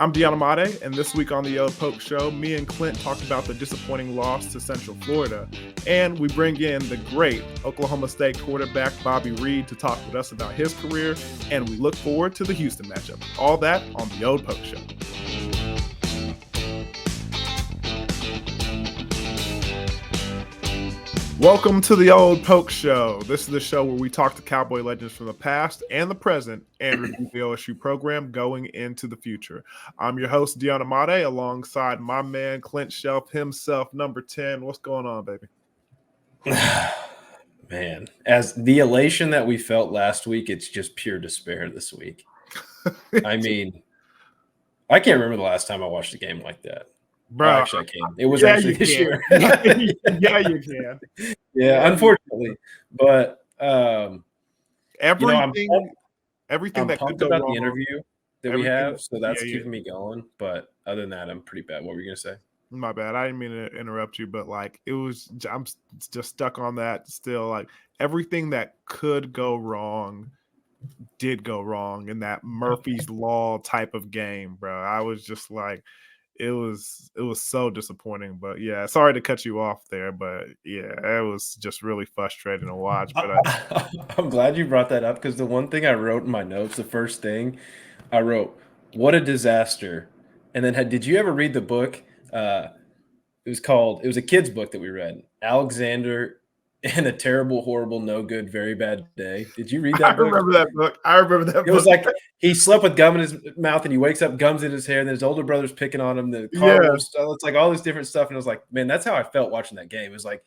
I'm Deion Imade, and this week on the OId Pokes Show, me and Clint talk about the disappointing loss to Central Florida, and we bring in the great Oklahoma State quarterback Bobby Reid to talk with us about his career, and we look forward to the Houston matchup. All that on the OId Pokes Show. Welcome to the OId Pokes Show. This is the show where we talk to Cowboy legends from the past and the present and review the OSU program going into the future. I'm your host, Deion Imade, alongside my man, Clint Chelf himself, number 10. What's going on, baby? Man, as the elation that we felt last week, it's just pure despair this week. I mean, I can't remember the last time I watched a game like that. Bro, well, actually, I can. It was actually this year. Yeah, you can. Yeah, unfortunately. But everything I'm that pumped could go about wrong, the interview that we have, so that's keeping me going. But other than that, I'm pretty bad. What were you gonna say? My bad. I didn't mean to interrupt you, but like I'm just stuck on that still. Like everything that could go wrong did go wrong in that Murphy's Law type of game, bro. I was just like, it was so disappointing. But yeah, sorry to cut you off there, but yeah, it was just really frustrating to watch. But I'm glad you brought that up, because the one thing I wrote in my notes, the first thing I wrote, what a disaster. And then did you ever read the book? It was a kid's book that we read, Alexander in a Terrible, Horrible, No Good, Very Bad Day. Did you read that book? I remember that book. It was like he slept with gum in his mouth and he wakes up, gums in his hair, and then his older brother's picking on him. The car stuff. It's like all this different stuff. And I was like, man, that's how I felt watching that game. It was like,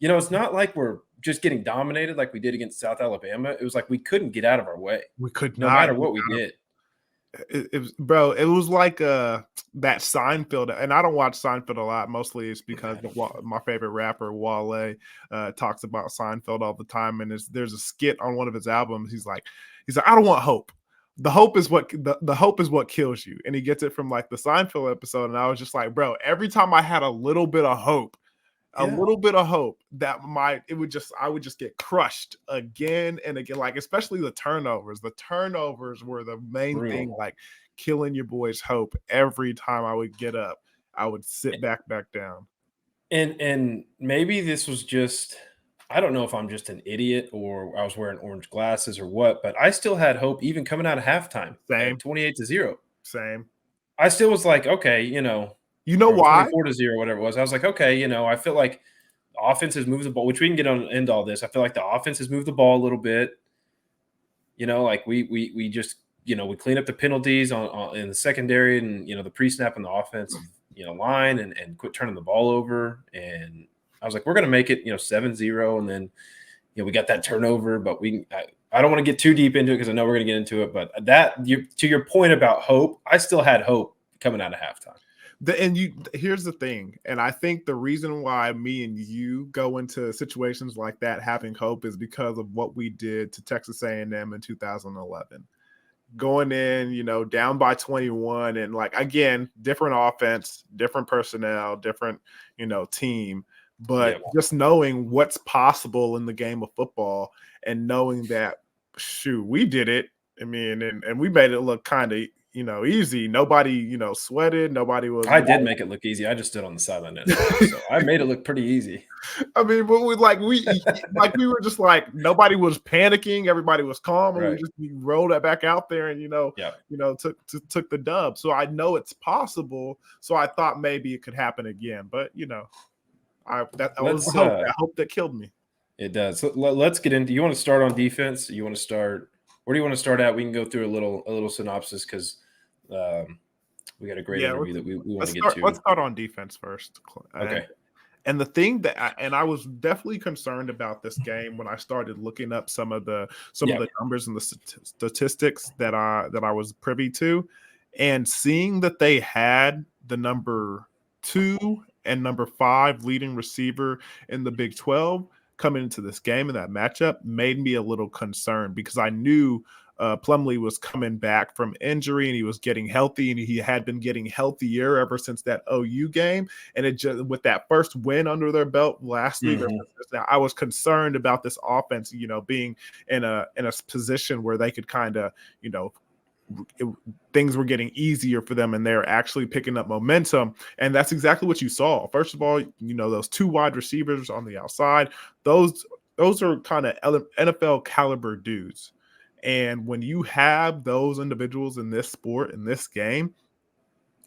it's not like we're just getting dominated like we did against South Alabama. It was like we couldn't get out of our way. We could no matter what we did. It was like that Seinfeld, and I don't watch Seinfeld a lot. Mostly it's because my favorite rapper Wale talks about Seinfeld all the time, and there's a skit on one of his albums. He's like, I don't want hope. The hope is what kills you, and he gets it from like the Seinfeld episode. And I was just like, bro, every time I had a little bit of hope, that I would just get crushed again and again, like especially the turnovers. The turnovers were the main thing, like killing your boy's hope. Every time I would get up, I would sit back down. And maybe this was just, I don't know if I'm just an idiot or I was wearing orange glasses or what, but I still had hope even coming out of halftime. Same. 28-0. Same. I still was like, okay, you know why? 24-0, whatever it was. I was like, okay, I feel like the offense has moved the ball, which we can get on into all this. I feel like the offense has moved the ball a little bit. Like we just, we clean up the penalties on in the secondary and, the pre-snap and the offensive, line and quit turning the ball over. And I was like, we're going to make it, 7-0. And then, we got that turnover, but I don't want to get too deep into it because I know we're going to get into it. But to your point about hope, I still had hope coming out of halftime. Here's the thing, and I think the reason why me and you go into situations like that having hope is because of what we did to Texas A&M in 2011. Going in, down by 21, and like again, different offense, different personnel, different, team, but just knowing what's possible in the game of football and knowing that, shoot, we did it. I mean, and we made it look kind of easy. Nobody, sweated. Nobody was. I did make it look easy. I just stood on the sideline, so I made it look pretty easy. I mean, but we were just like, nobody was panicking. Everybody was calm, and we rolled that back out there, and took the dub. So I know it's possible. So I thought maybe it could happen again, but I hope that killed me. It does. So let's get into. You want to start on defense? You want to start? Where do you want to start at? We can go through a little synopsis because we got a great interview that we want to get to. Let's start on defense first. Okay. And the thing that I was definitely concerned about this game when I started looking up some of the numbers and the statistics that I was privy to, and seeing that they had the number 2 and number 5 leading receiver in the Big 12 coming into this game, and that matchup made me a little concerned because I knew Plumlee was coming back from injury and he was getting healthy, and he had been getting healthier ever since that OU game. And it just, with that first win under their belt last week, I was concerned about this offense, being in a position where they could kind of, things were getting easier for them and they're actually picking up momentum. And that's exactly what you saw. First of all, those 2 wide receivers on the outside, those are kind of NFL caliber dudes. And when you have those individuals in this sport, in this game,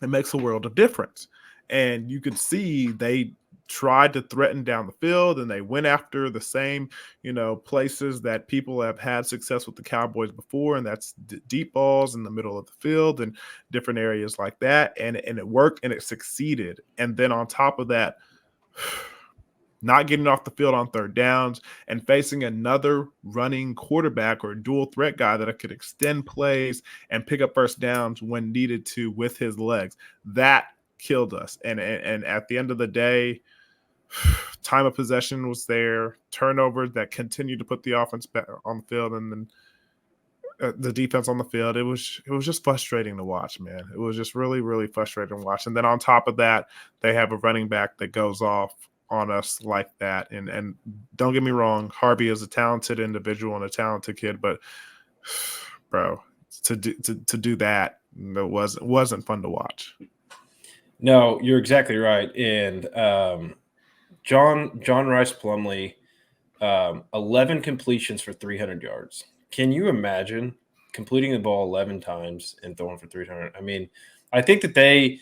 it makes a world of difference. And you could see they tried to threaten down the field and they went after the same, places that people have had success with the Cowboys before. And that's deep balls in the middle of the field and different areas like that. And it worked and it succeeded. And then on top of that, not getting off the field on third downs and facing another running quarterback or dual threat guy that could extend plays and pick up first downs when needed to with his legs. That killed us. And at the end of the day, time of possession was there, turnovers that continued to put the offense back on the field, and then the defense on the field. It was just frustrating to watch, man. It was just really, really frustrating to watch. And then on top of that, they have a running back that goes off on us like that. And don't get me wrong, Harvey is a talented individual and a talented kid, but bro, to do that, it wasn't fun to watch. No, you're exactly right. And John Rice Plumlee, 11 completions for 300 yards. Can you imagine completing the ball 11 times and throwing for 300? I mean, I think that they,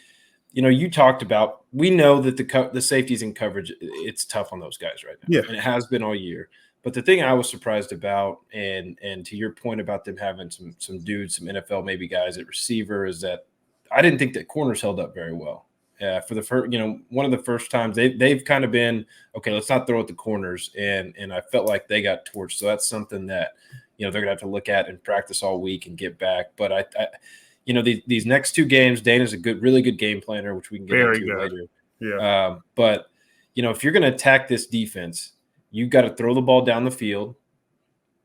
you talked about, we know that the safeties in coverage, it's tough on those guys right now. Yeah. And it has been all year. But the thing I was surprised about, and to your point about them having some dudes, some NFL maybe guys at receiver, is that I didn't think that corners held up very well. For the first, one of the first times they've kind of been, okay, let's not throw at the corners. And I felt like they got torched. So that's something that, they're going to have to look at and practice all week and get back. But I these next 2 games, Dana's a really good game planner, which we can get into later. Yeah. But, if you're going to attack this defense, you've got to throw the ball down the field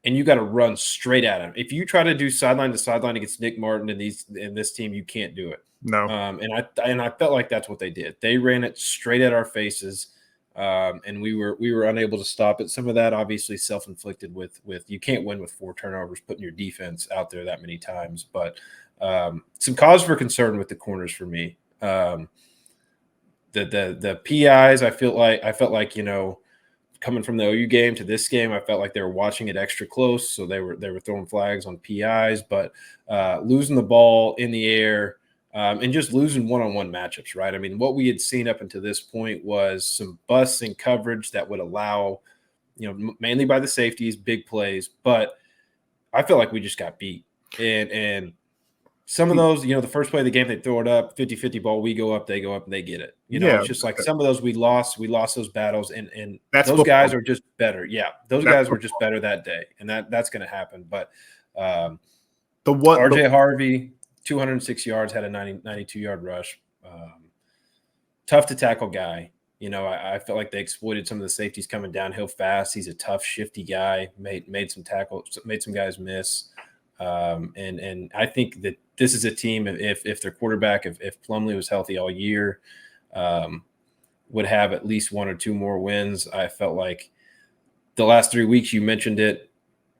and you got to run straight at him. If you try to do sideline to sideline against Nick Martin and this team, you can't do it. No. And I felt like that's what they did. They ran it straight at our faces, and we were unable to stop it. Some of that obviously self-inflicted with you can't win with 4 turnovers, putting your defense out there that many times. But some cause for concern with the corners for me. The PIs, I felt like coming from the OU game to this game, I felt like they were watching it extra close, so they were throwing flags on PIs, but losing the ball in the air. And just losing one-on-one matchups, right? I mean, what we had seen up until this point was some busts in coverage that would allow, mainly by the safeties, big plays. But I feel like we just got beat. And some of those, the first play of the game, they throw it up, 50-50 ball, we go up, they go up, and they get it. It's just like some of those we lost those battles, and those football. Guys are just better. Yeah, those guys were just better that day, and that's going to happen. But RJ Harvey, 206 yards, had a 92-yard rush. Tough to tackle guy. I felt like they exploited some of the safeties coming downhill fast. He's a tough, shifty guy. Made some tackles, made some guys miss. And I think that this is a team, if their quarterback, if Plumlee was healthy all year, would have at least 1 or 2 more wins. I felt like the last 3 weeks, you mentioned it,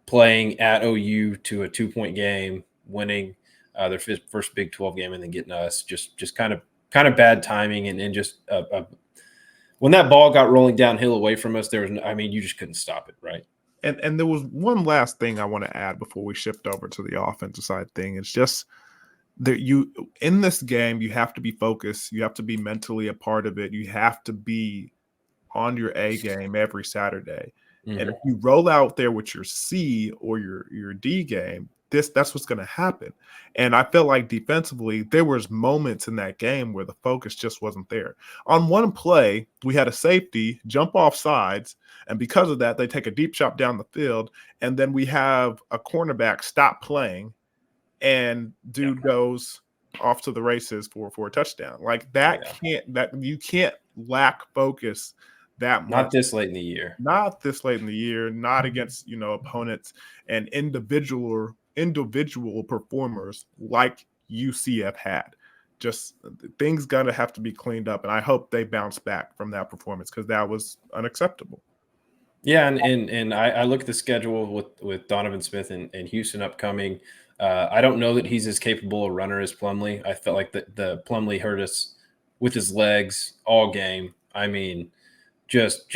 playing at OU to a 2-point game, winning their first Big 12 game, and then getting us just kind of bad timing, and just when that ball got rolling downhill away from us, you just couldn't stop it, right? And there was one last thing I want to add before we shift over to the offensive side thing. It's just that in this game, you have to be focused. You have to be mentally a part of it. You have to be on your A game every Saturday. Mm-hmm. And if you roll out there with your C or your D game, that's what's going to happen. And I felt like defensively, there was moments in that game where the focus just wasn't there. On one play, we had a safety jump off sides, and because of that, they take a deep shot down the field, and then we have a cornerback stop playing, and dude goes off to the races for a touchdown. Like that you can't lack focus that much. Not this late in the year. Not against, opponents and individual performers like UCF had. Just things gotta have to be cleaned up, and I hope they bounce back from that performance because that was unacceptable. Yeah, and I look at the schedule with Donovan Smith and Houston upcoming. I don't know that he's as capable a runner as Plumlee. I felt like the Plumlee hurt us with his legs all game. I mean, just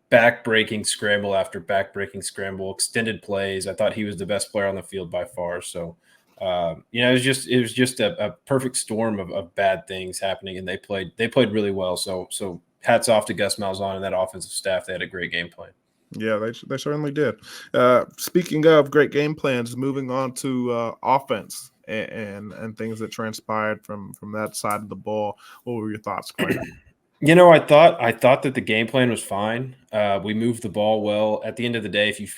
back-breaking scramble after back-breaking scramble, extended plays. I thought he was the best player on the field by far. So, it was just a perfect storm of bad things happening, and they played really well. So hats off to Gus Malzahn and that offensive staff. They had a great game plan. Yeah, they certainly did. Speaking of great game plans, moving on to offense and things that transpired from that side of the ball. What were your thoughts, Clint? I thought that the game plan was fine. We moved the ball well. At the end of the day, if you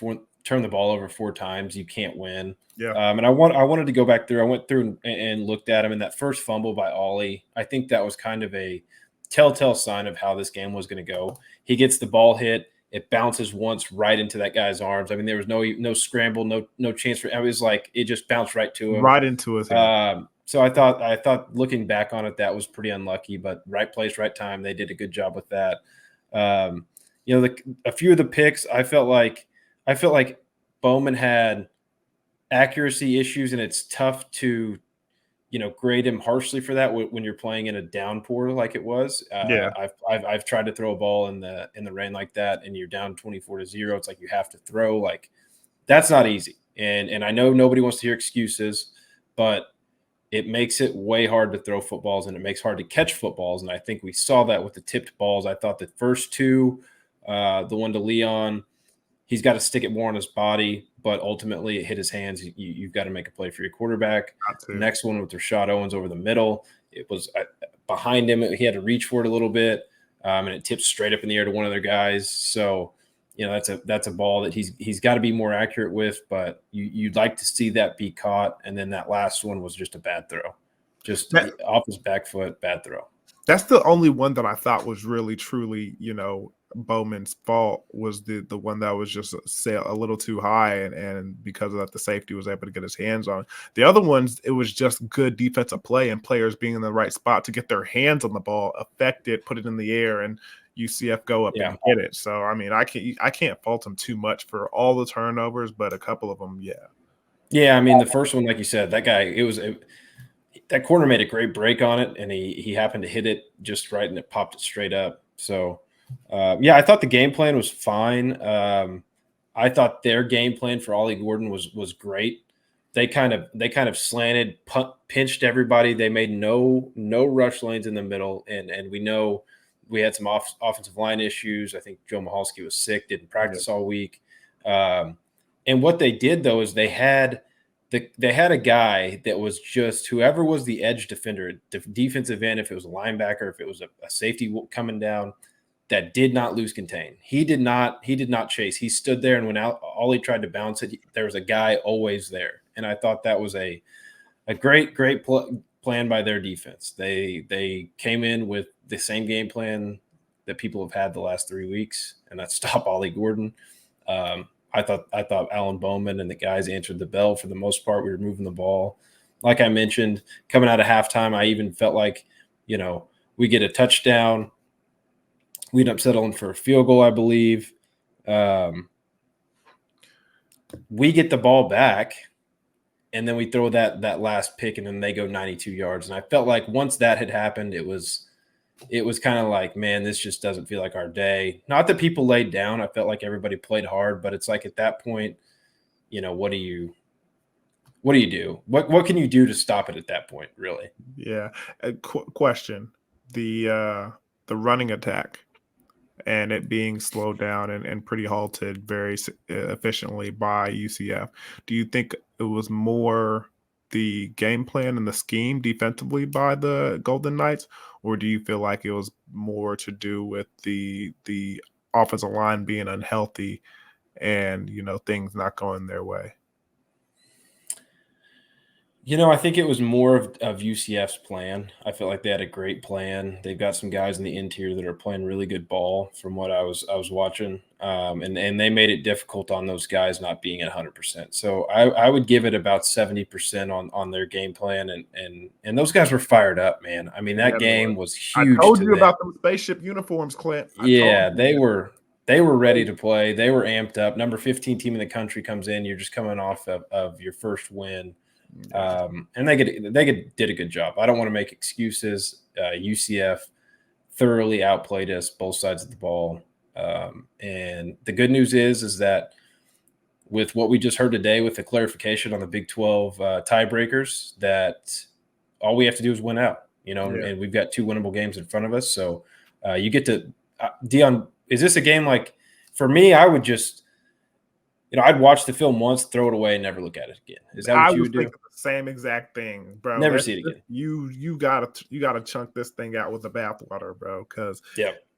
turn the ball over 4 times, you can't win. Yeah. And I wanted to go back through. I went through and looked at him in that first fumble by Ollie. I think that was kind of a telltale sign of how this game was going to go. He gets the ball hit. It bounces once right into that guy's arms. I mean, there was no scramble, no chance for. It was like it just bounced right to him, right into his hand. So I thought looking back on it, that was pretty unlucky. But right place, right time. They did a good job with that. A few of the picks, I felt like Bowman had accuracy issues, and it's tough to grade him harshly for that when you're playing in a downpour like it was. Yeah. I've tried to throw a ball in the rain like that, and you're down 24-0. It's like you have to throw. Like, that's not easy. And I know nobody wants to hear excuses, but it makes it way hard to throw footballs, and it makes it hard to catch footballs. And I think we saw that with the tipped balls. I thought the first 2, the one to Leon, he's got to stick it more on his body, but ultimately it hit his hands. You've got to make a play for your quarterback. The next one with Rashad Owens over the middle, it was behind him. He had to reach for it a little bit, and it tipped straight up in the air to one of their guys. So, that's a ball that he's got to be more accurate with, but you'd like to see that be caught. And then that last one was just a bad throw, just off his back foot, bad throw. That's the only one that I thought was really, truly, Bowman's fault, was the one that was just a little too high, and because of that, the safety was able to get his hands on. The other ones, it was just good defensive play and players being in the right spot to get their hands on the ball, affect it, put it in the air, and UCF go up and get it. So I mean, I can't fault him too much for all the turnovers, but a couple of them, yeah. I mean, the first one, like you said, that guy, that corner made a great break on it, and he happened to hit it just right, and it popped it straight up. So, I thought the game plan was fine. I thought their game plan for Ollie Gordon was great. They kind of slanted, pinched everybody. They made no rush lanes in the middle, and we know we had some offensive line issues. I think Joe Mahalski was sick, didn't practice all week. And what they did, though, is they had a guy that was just whoever was the edge defender, defensive end, if it was a linebacker, if it was a safety coming down, that did not lose contain. He did not chase. He stood there, and when Ollie tried to bounce it, there was a guy always there. And I thought that was a great plan by their defense. They came in with the same game plan that people have had the last 3 weeks, and that's stop Ollie Gordon. I thought Alan Bowman and the guys answered the bell for the most part. We were moving the ball. Like I mentioned, coming out of halftime, I even felt like, we get a touchdown. We end up settling for a field goal, I believe. We get the ball back, and then we throw that last pick, and then they go 92 yards. And I felt like once that had happened, it was kind of like, man, this just doesn't feel like our day. Not that people laid down. I felt like everybody played hard, but it's like at that point, what do you do? What can you do to stop it at that point, really? Yeah. Question. The running attack and it being slowed down and pretty halted very efficiently by UCF. Do you think it was more the game plan and the scheme defensively by the Golden Knights, or do you feel like it was more to do with the offensive line being unhealthy and things not going their way? I think it was more of UCF's plan. I felt like they had a great plan. They've got some guys in the interior that are playing really good ball from what I was watching. And they made it difficult on those guys not being at 100%. So I would give it about 70% on their game plan. And those guys were fired up, man. I mean, that game was huge. I told you about them spaceship uniforms, Clint. Yeah, they were ready to play. They were amped up. Number 15 team in the country comes in. You're just coming off of your first win. And they did a good job. I don't want to make excuses. UCF thoroughly outplayed us, both sides of the ball. And the good news is that with what we just heard today, with the clarification on the Big 12 tiebreakers, that all we have to do is win out, and we've got 2 winnable games in front of us. So you get to Deion. Is this a game like, for me, I would just, I'd watch the film once, throw it away, and never look at it again. Is that what you would do? The same exact thing, bro. Never see it again. You gotta chunk this thing out with the bathwater, bro. Because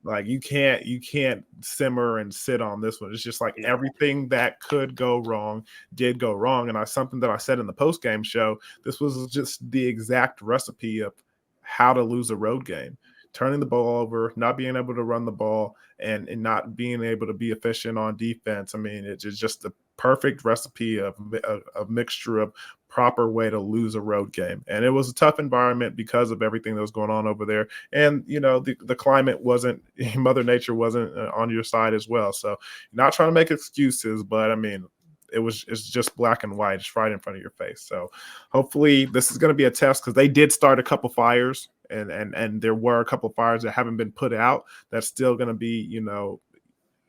like you can't simmer and sit on this one. It's just like everything that could go wrong did go wrong. And something that I said in the post game show, this was just the exact recipe of how to lose a road game. Turning the ball over, not being able to run the ball, and not being able to be efficient on defense. I mean, it's just the perfect recipe of a mixture of proper way to lose a road game. And it was a tough environment because of everything that was going on over there. And, the climate wasn't, Mother Nature wasn't on your side as well. So not trying to make excuses, but I mean, it's just black and white. It's right in front of your face. So hopefully this is going to be a test, because they did start a couple fires. And there were a couple of fires that haven't been put out. That's still going to be,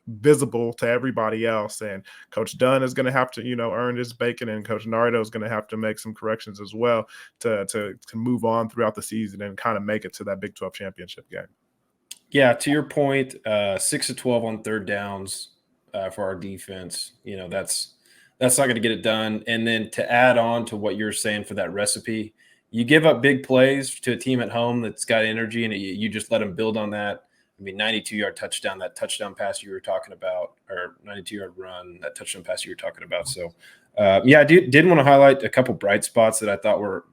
visible to everybody else. And Coach Dunn is going to have to, earn his bacon, and Coach Nardo is going to have to make some corrections as well to move on throughout the season and kind of make it to that Big 12 championship game. Yeah, to your point, 6 of 12 on third downs for our defense. That's not going to get it done. And then to add on to what you're saying for that recipe, you give up big plays to a team at home that's got energy, and you just let them build on that. I mean, 92-yard touchdown, that touchdown pass you were talking about, or 92-yard run, that touchdown pass you were talking about. So, I did want to highlight a couple bright spots that I thought were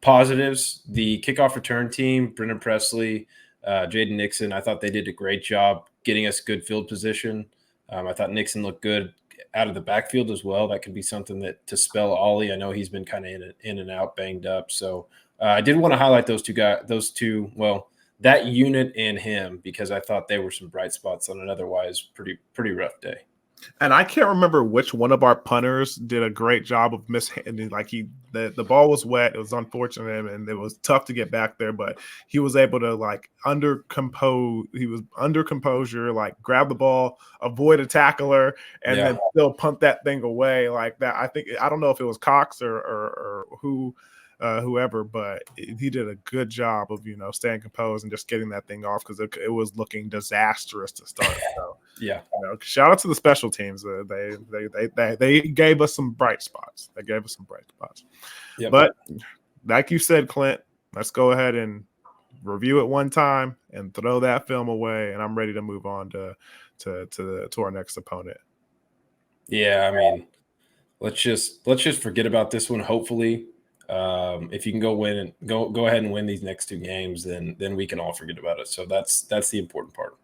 positives. The kickoff return team, Brendan Presley, Jaden Nixon, I thought they did a great job getting us good field position. I thought Nixon looked good out of the backfield as well. That could be something that to spell Ollie. I know he's been kind of in and out, banged up. So I did want to highlight those two. Well, that unit and him, because I thought they were some bright spots on an otherwise pretty rough day. And I can't remember which one of our punters did a great job of mishandling. Like the ball was wet. It was unfortunate, and it was tough to get back there. But he was able to under composure, like grab the ball, avoid a tackler, and then still punt that thing away like that. I don't know if it was Cox or whoever, but he did a good job of staying composed and just getting that thing off, because it was looking disastrous to start. So shout out to the special teams. They gave us some bright spots. Yep. But like you said, Clint, let's go ahead and review it one time and throw that film away, and I'm ready to move on to our next opponent. Yeah, I mean, let's just forget about this one. Hopefully, if you can go ahead and win these next 2 games, then we can all forget about it. So that's the important part.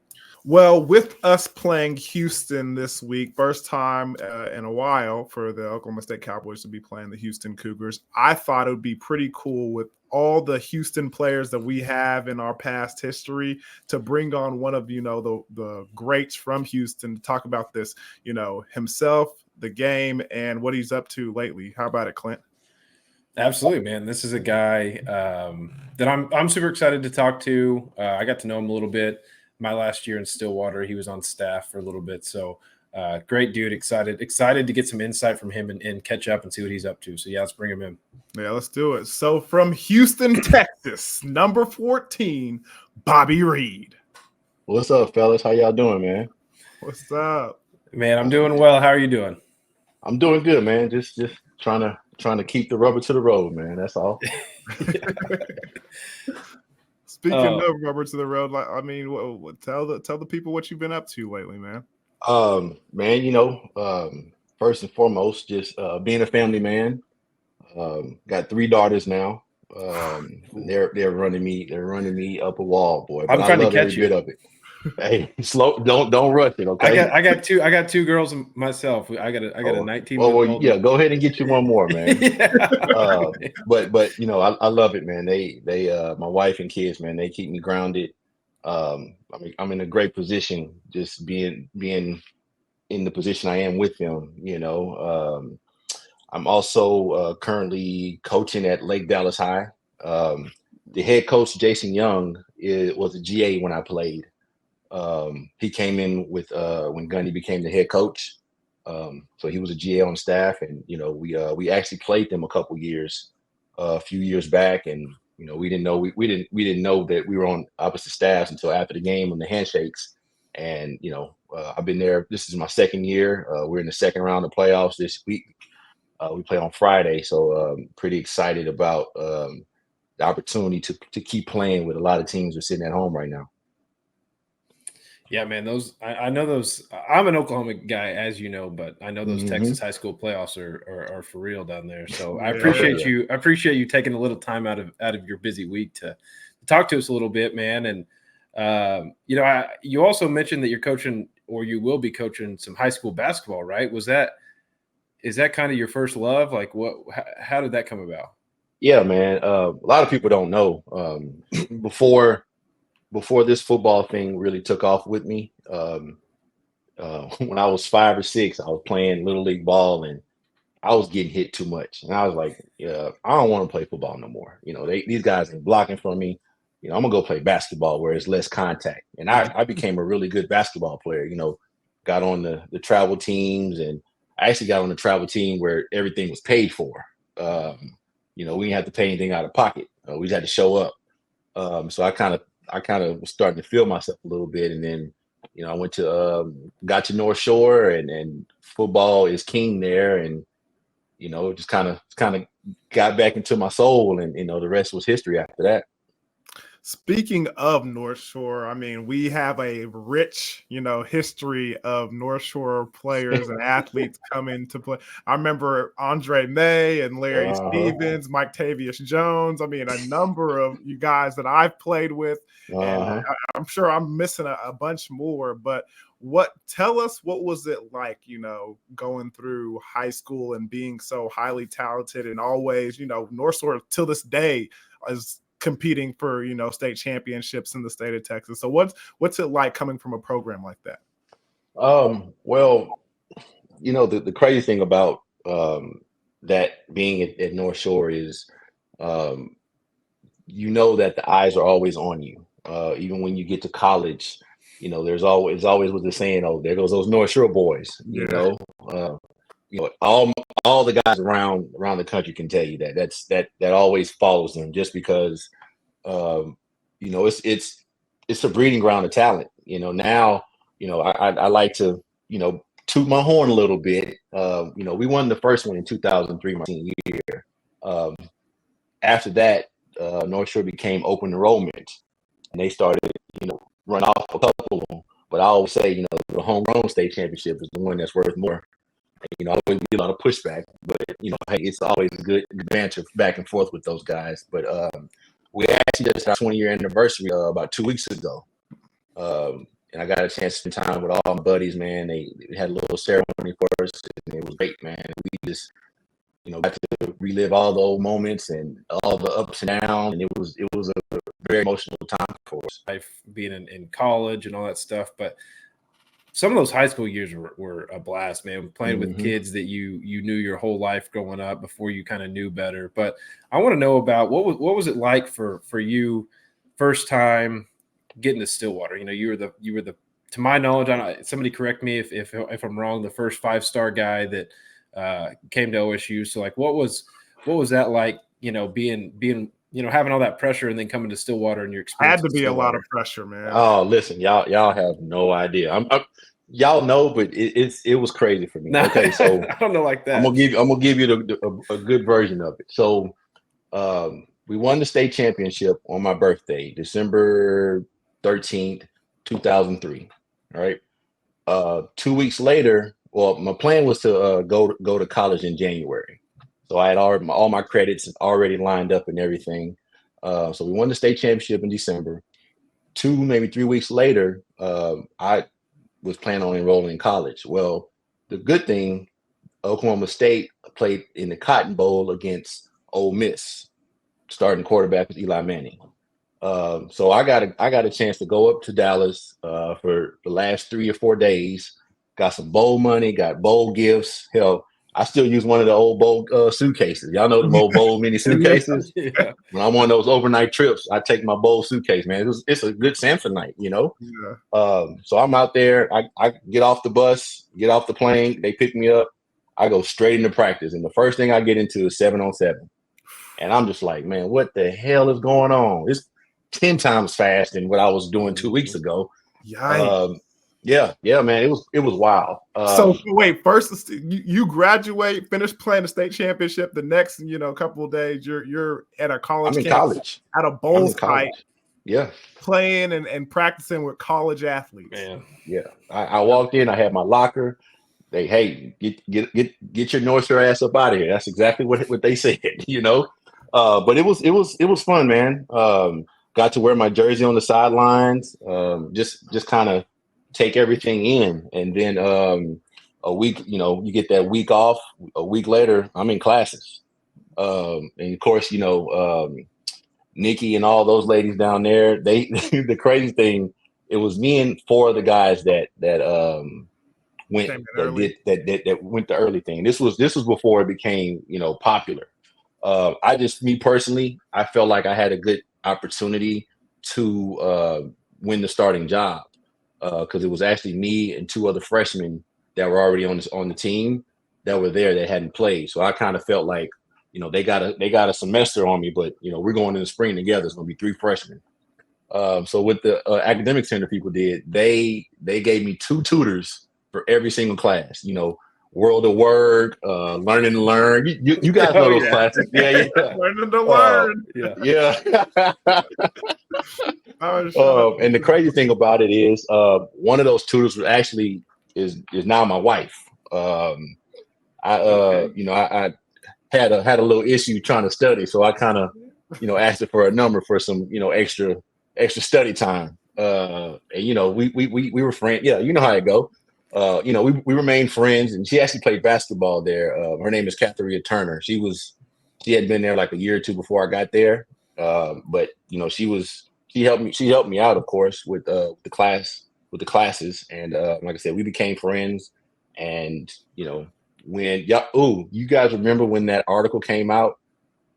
Well, with us playing Houston this week, first time in a while for the Oklahoma State Cowboys to be playing the Houston Cougars, I thought it would be pretty cool with all the Houston players that we have in our past history to bring on one of, the greats from Houston to talk about this, himself, the game, and what he's up to lately. How about it, Clint? Absolutely, man. This is a guy that I'm super excited to talk to. I got to know him a little bit my last year in Stillwater. He was on staff for a little bit. So great dude. Excited to get some insight from him and catch up and see what he's up to. So let's bring him in. Yeah, let's do it. So from Houston, Texas, number 14, Bobby Reid. What's up, fellas? How y'all doing, man? What's up? Man, I'm doing well. How are you doing? I'm doing good, man. Just trying to keep the rubber to the road, man. That's all. Speaking of rubber to the road, tell the people what you've been up to lately, man. Man, first and foremost, just being a family man. Got 3 daughters now. They're running me up a wall, boy. But I'm trying to catch you. Bit of it. Hey, slow. Don't rush it, okay? I got 2 girls myself. I got a 19. Well, yeah. Go ahead and get you one more, man. But I love it, man. They my wife and kids, man. They keep me grounded. I'm in a great position, just being in the position I am with them. I'm also currently coaching at Lake Dallas High. The head coach, Jason Young, was a GA when I played. He came in with when Gundy became the head coach. So he was a GA on staff, and we actually played them a few years back, and we didn't know that we were on opposite staffs until after the game and the handshakes. And I've been there. This is my second year. We're in the second round of playoffs this week. We play on Friday, so pretty excited about the opportunity to keep playing with a lot of teams that are sitting at home right now. Yeah, man, I know those. I'm an Oklahoma guy, as you know, but I know those Texas high school playoffs are for real down there. So I appreciate you. I appreciate you taking a little time out of your busy week to talk to us a little bit, man. And you also mentioned that you're coaching, or you will be coaching, some high school basketball, right? Is that kind of your first love? Like, how did that come about? Yeah, man. A lot of people don't know. Before this football thing really took off with me, when I was 5 or 6, I was playing little league ball, and I was getting hit too much. And I was like, I don't want to play football no more. These guys ain't blocking for me. I'm gonna go play basketball where it's less contact. And I became a really good basketball player. Got on the travel teams, and I actually got on the travel team where everything was paid for. We didn't have to pay anything out of pocket. We just had to show up. So I kind of was starting to feel myself a little bit, and then I went to got to North Shore, and football is king there, and just kind of got back into my soul, and the rest was history after that. Speaking of North Shore, I mean, we have a rich, history of North Shore players and athletes coming to play. I remember Andre May and Larry Stevens, Mike Tavius Jones. I mean, a number of you guys that I've played with, and I'm sure I'm missing a bunch more. But tell us, what was it like, going through high school and being so highly talented, and always, North Shore till this day is competing for state championships in the state of Texas. So what's it like coming from a program like that? Well, the crazy thing about that being at North Shore is that the eyes are always on you. Even when you get to college, there's always was the saying, oh, there goes those North Shore boys. All the guys around the country can tell you that always follows them, just because it's a breeding ground of talent. Now I like to toot my horn a little bit. We won the first one in 2003, my senior year. After that, North Shore became open enrollment, and they started run off a couple of them. But I always say the homegrown state championship is the one that's worth more. I always get a lot of pushback, but hey, it's always a good banter back and forth with those guys. But we actually just had our 20-year anniversary about 2 weeks ago, and I got a chance to spend time with all my buddies. Man, they had a little ceremony for us, and it was great, man. We just got to relive all the old moments and all the ups and downs, and it was a very emotional time for us. Life being in college and all that stuff, but some of those high school years were a blast, man. Playing with kids that you knew your whole life growing up before you kind of knew better. But I want to know about what was it like for you first time getting to Stillwater? You were the to my knowledge, somebody correct me if I'm wrong, the first 5-star guy that came to OSU. So like, what was that like? Being having all that pressure and then coming to Stillwater and your experience. Had to be a lot of pressure, man. Oh, listen, y'all have no idea. Y'all know, but it was crazy for me. Okay, so I don't know like that. I'm gonna give you a good version of it. So, we won the state championship on my birthday, December 13th, 2003. All right. 2 weeks later, well, my plan was to go to college in January. So I had all my credits already lined up and everything. So we won the state championship in December. 2, maybe 3 weeks later, I was planning on enrolling in college. Well, the good thing, Oklahoma State played in the Cotton Bowl against Ole Miss. Starting quarterback was Eli Manning. So I got a chance to go up to Dallas for the last 3 or 4 days. Got some bowl money, got bowl gifts. Hell, I still use one of the old bowl suitcases. Y'all know the old bowl mini suitcases. Yeah. When I'm on those overnight trips, I take my bowl suitcase, man. It's a good Samsonite, you know. Yeah. So I'm out there. I get off the bus, get off the plane. They pick me up. I go straight into practice, and the first thing I get into is 7-on-7. And I'm just like, man, what the hell is going on? It's 10 times fast than what I was doing 2 weeks ago. Yikes. Yeah, man, it was wild. So wait, first you graduate, finish playing the state championship. The next, couple of days, you're at a college. I'm in college at a bowl site. Yeah, playing and practicing with college athletes. Man, yeah. I walked in. I had my locker. They, hey, get your North Shore ass up out of here. That's exactly what they said, you know. But it was fun, man. Got to wear my jersey on the sidelines. Just kind of take everything in, and then a week, you get that week off. A week later, I'm in classes, and of course, Nikki and all those ladies down there. They the crazy thing, it was me and 4 of the guys that went that went the early thing. This was before it became popular. Me personally, I felt like I had a good opportunity to win the starting job. Because it was actually me and 2 other freshmen that were already on the team that were there that hadn't played. So I kind of felt like, they got a semester on me, but we're going in the spring together. It's going to be 3 freshmen. So what the academic center people did, they gave me 2 tutors for every single class. World of Word, Learn and Learn. You guys know those classes. Yeah. Learning to learn. Yeah. And the crazy thing about it is, one of those tutors was actually is now my wife. I had a little issue trying to study, so I kind of asked her for a number for some extra study time. And we were friends. Yeah, you know how it go. We remained friends, and she actually played basketball there. Her name is Katharina Turner. She had been there like a year or 2 before I got there. But she helped me out, of course, with the classes. And like I said, we became friends. And when you guys remember when that article came out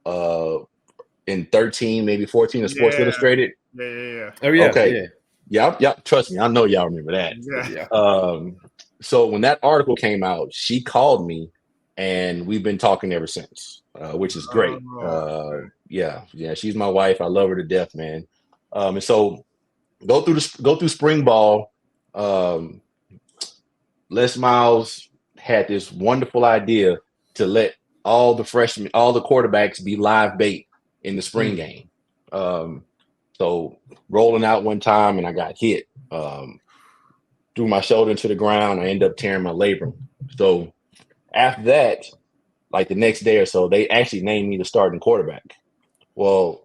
in 13, maybe 14 of Sports Illustrated? Yeah. Oh yeah. Okay. Yeah. Trust me, I know y'all remember that. Yeah. So when that article came out, she called me, and we've been talking ever since, which is great. Yeah. She's my wife. I love her to death, man. And so go through spring ball. Les Miles had this wonderful idea to let all the freshmen, all the quarterbacks be live bait in the spring game. So rolling out one time, and I got hit. Threw my shoulder into the ground. I ended up tearing my labrum. So after that, like the next day or so, they actually named me the starting quarterback. Well,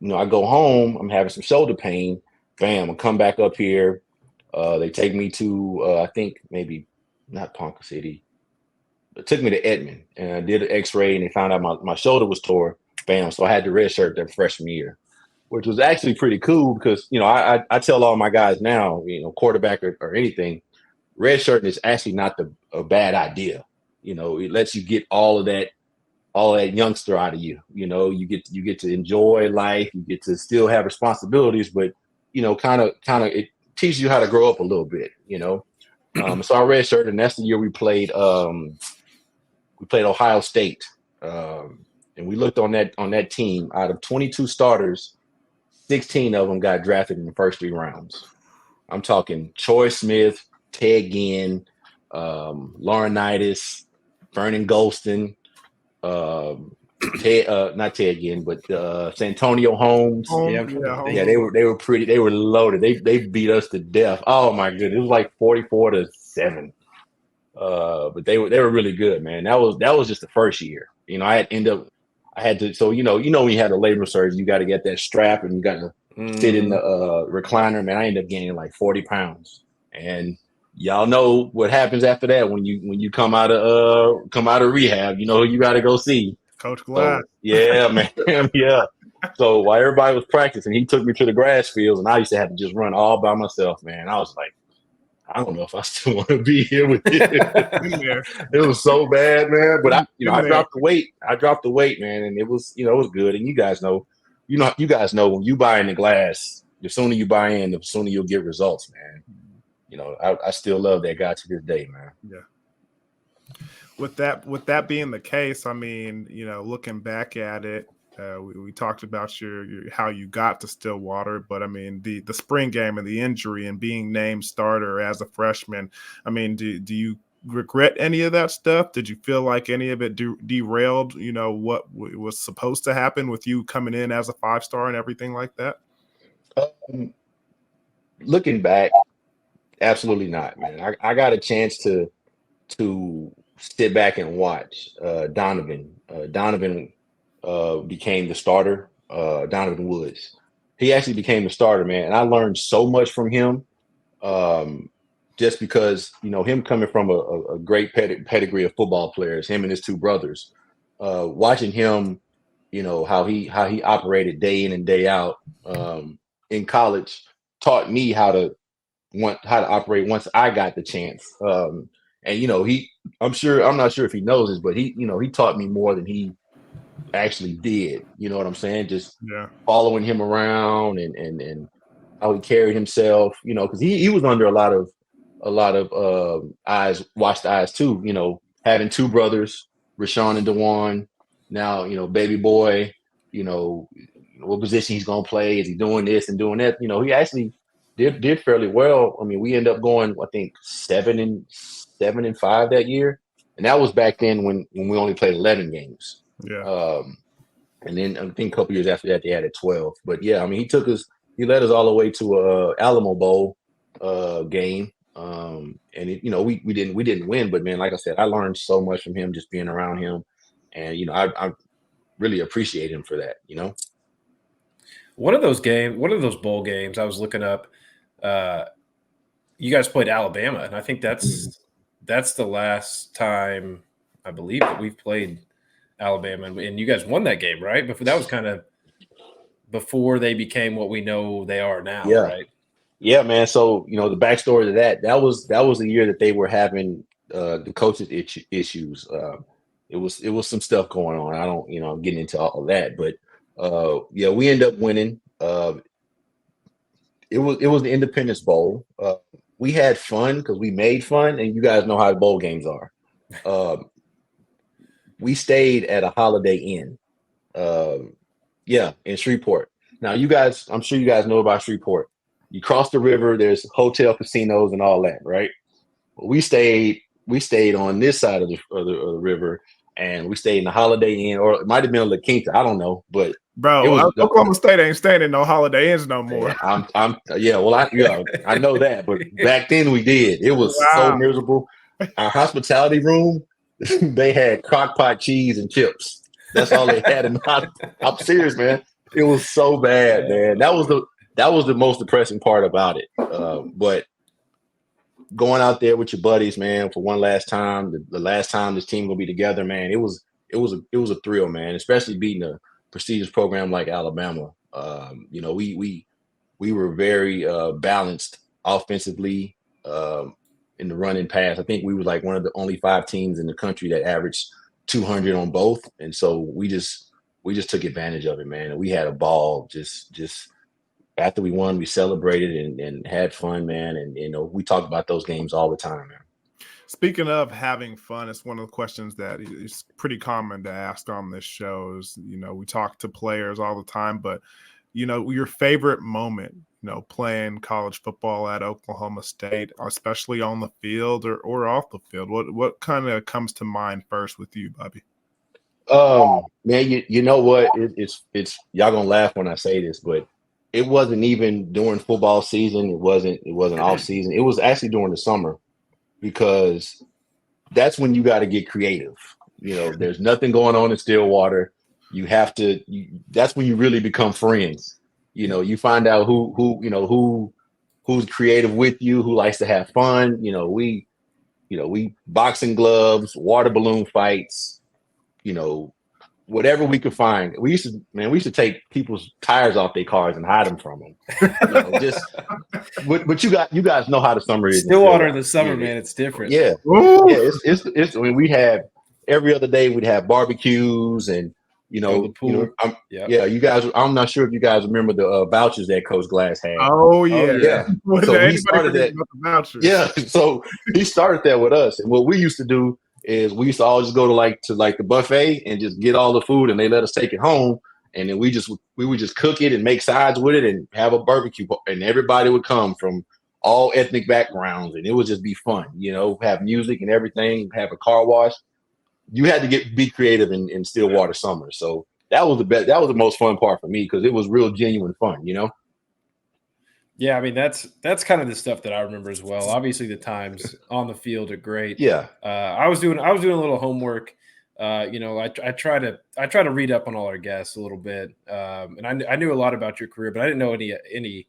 I go home. I'm having some shoulder pain. Bam! I come back up here. They take me to I think maybe not Ponca City. It took me to Edmond, and I did an X-ray, and they found out my shoulder was tore. Bam! So I had to redshirt that freshman year, which was actually pretty cool because I tell all my guys now, quarterback or anything, redshirting is actually not a bad idea. It lets you get all of that youngster out of you. You get to enjoy life. You get to still have responsibilities, but kind of it teaches you how to grow up a little bit. So I redshirted, and that's the year we played Ohio State, and we looked on that team. Out of 22 starters, 16 of them got drafted in the first 3 rounds. I'm talking Troy Smith, Ted Ginn, Laurinaitis, Vernon Golston, not Ted Ginn, but Santonio Holmes. Yeah, they were pretty. They were loaded. They beat us to death. Oh my goodness, it was like 44-7. But they were really good, man. That was just the first year. I had to. So when you had a labrum surgery, you got to get that strap, and you got to sit in the recliner. Man, I ended up gaining like 40 pounds, and y'all know what happens after that when you come out of rehab. Who you got to go see. Coach Glad. So, yeah, man. Yeah. So while everybody was practicing, he took me to the grass fields, and I used to have to just run all by myself, man. I was like, I don't know if I still want to be here with you. Yeah. It was so bad, man. But I Been there. dropped the weight. I dropped the weight, man, and it was good. And you guys know when you buy in the glass, the sooner you buy in, the sooner you'll get results, man. I still love that guy to this day, man. Yeah. With that being the case, I mean, looking back at it, we talked about your how you got to Stillwater, but I mean the spring game and the injury and being named starter as a freshman. I mean, do you regret any of that stuff? Did you feel like any of it derailed, what was supposed to happen with you coming in as a 5-star and everything like that? Looking back, absolutely not, man. I got a chance to sit back and watch Donovan. Donovan became the starter. Donovan Woods. He actually became the starter, man, and I learned so much from him. Just because him coming from a great pedigree of football players, him and his two brothers, watching him, how he operated day in and day out in college, taught me how to operate once I got the chance. And I'm not sure if he knows this, but he taught me more than he actually did. You know what I'm saying? Just following him around and how he carried himself, because he was under a lot of eyes, watched eyes too, having two brothers, Rashawn and Dewan. Now, baby boy, what position he's gonna play, is he doing this and doing that? He actually did fairly well. I mean, we ended up going, I think 7-5 that year. And that was back then when we only played 11 games. Yeah. And then I think a couple years after that, they added 12. But yeah, I mean, he led us all the way to a Alamo Bowl game. And we didn't win, but man, like I said, I learned so much from him just being around him. And, I really appreciate him for that, One of those bowl games I was looking up, you guys played Alabama, and I think that's the last time I believe that we've played Alabama, and you guys won that game, right? But that was kind of before they became what we know they are now, right? Yeah, man. So the backstory to that was the year that they were having the coaches issues. It was some stuff going on. I don't I'm getting into all of that, but we ended up winning. It was the Independence Bowl. We had fun because we made fun, and you guys know how bowl games are. We stayed at a Holiday Inn, in Shreveport. Now, I'm sure you guys know about Shreveport. You cross the river, there's hotel, casinos, and all that, right? We stayed on this side of the river, and we stayed in the Holiday Inn, or it might have been La Quinta, I don't know, but bro, Oklahoma State ain't staying in no Holiday Inns no more. I know that, but back then we did. It was so miserable. Our hospitality room, they had crock pot cheese and chips. That's all they had. I'm serious, man. It was so bad, man. That was the most depressing part about it. But going out there with your buddies, man, for one last time, the last time this team gonna be together, man, it was a thrill, man. Especially beating a prestigious program like Alabama. We were very balanced offensively in the run and pass. I think we were like one of the only 5 teams in the country that averaged 200 on both, and so we just took advantage of it, man. And we had a ball. Just after we won, we celebrated and had fun, man. And we talk about those games all the time, man. Speaking of having fun, it's one of the questions that is pretty common to ask on this show. Is we talk to players all the time, but your favorite moment, playing college football at Oklahoma State, especially on the field or off the field. What kind of comes to mind first with you, Bobby? Man, you know what? It's y'all gonna laugh when I say this, but it wasn't even during football season. It wasn't off season. It was actually during the summer, because that's when you got to get creative. There's nothing going on in Stillwater. You have to. That's when you really become friends. You find out who's creative with you, who likes to have fun. We boxing gloves, water balloon fights. Whatever we could find. We used to take people's tires off their cars and hide them from them. but you guys know how the summer is. Stillwater in the summer, man, it's different. Yeah, it's. I mean, we have every other day we'd have barbecues and the pool. You guys. I'm not sure if you guys remember the vouchers that Coach Glass had. Oh yeah. So he started that. Yeah, so he started that with us, and what we used to do is we used to all just go to the buffet and just get all the food, and they let us take it home, and then we would just cook it and make sides with it and have a barbecue, and everybody would come from all ethnic backgrounds, and it would just be fun, have music and everything, have a car wash. You had to be creative in Stillwater summer. So that was the best. That was the most fun part for me because it was real genuine fun, Yeah, I mean that's kind of the stuff that I remember as well. Obviously, the times on the field are great. Yeah, I was doing a little homework. I try to read up on all our guests a little bit, and I knew a lot about your career, but I didn't know any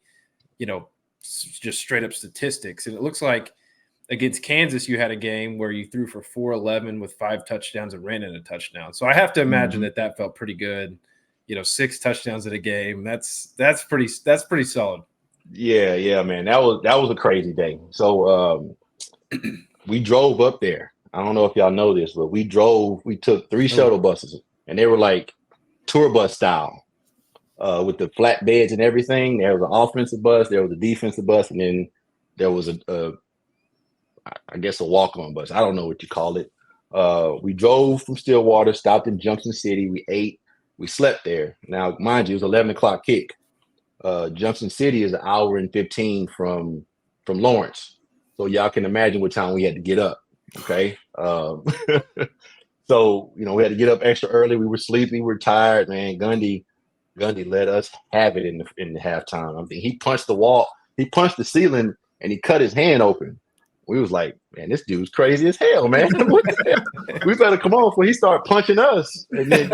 just straight up statistics. And it looks like against Kansas, you had a game where you threw for 411 with 5 touchdowns and ran in a touchdown. So I have to imagine that felt pretty good. 6 touchdowns in a game. That's pretty solid. Yeah, man. That was a crazy day. So we drove up there. I don't know if y'all know this, but we took 3 shuttle buses, and they were like tour bus style with the flat beds and everything. There was an offensive bus, there was a defensive bus, and then there was I guess a walk-on bus. I don't know what you call it. We drove from Stillwater, stopped in Junction City. We ate. We slept there. Now, mind you, it was 11 o'clock kick. Junction City is an hour and 15 from Lawrence. So y'all can imagine what time we had to get up. Okay. So, we had to get up extra early. We were sleepy. We were tired, man. Gundy let us have it in the halftime. I mean, he punched the wall. He punched the ceiling and he cut his hand open. We was like, man, this dude's crazy as hell, man. What the hell? We better come on before he started punching us. And then,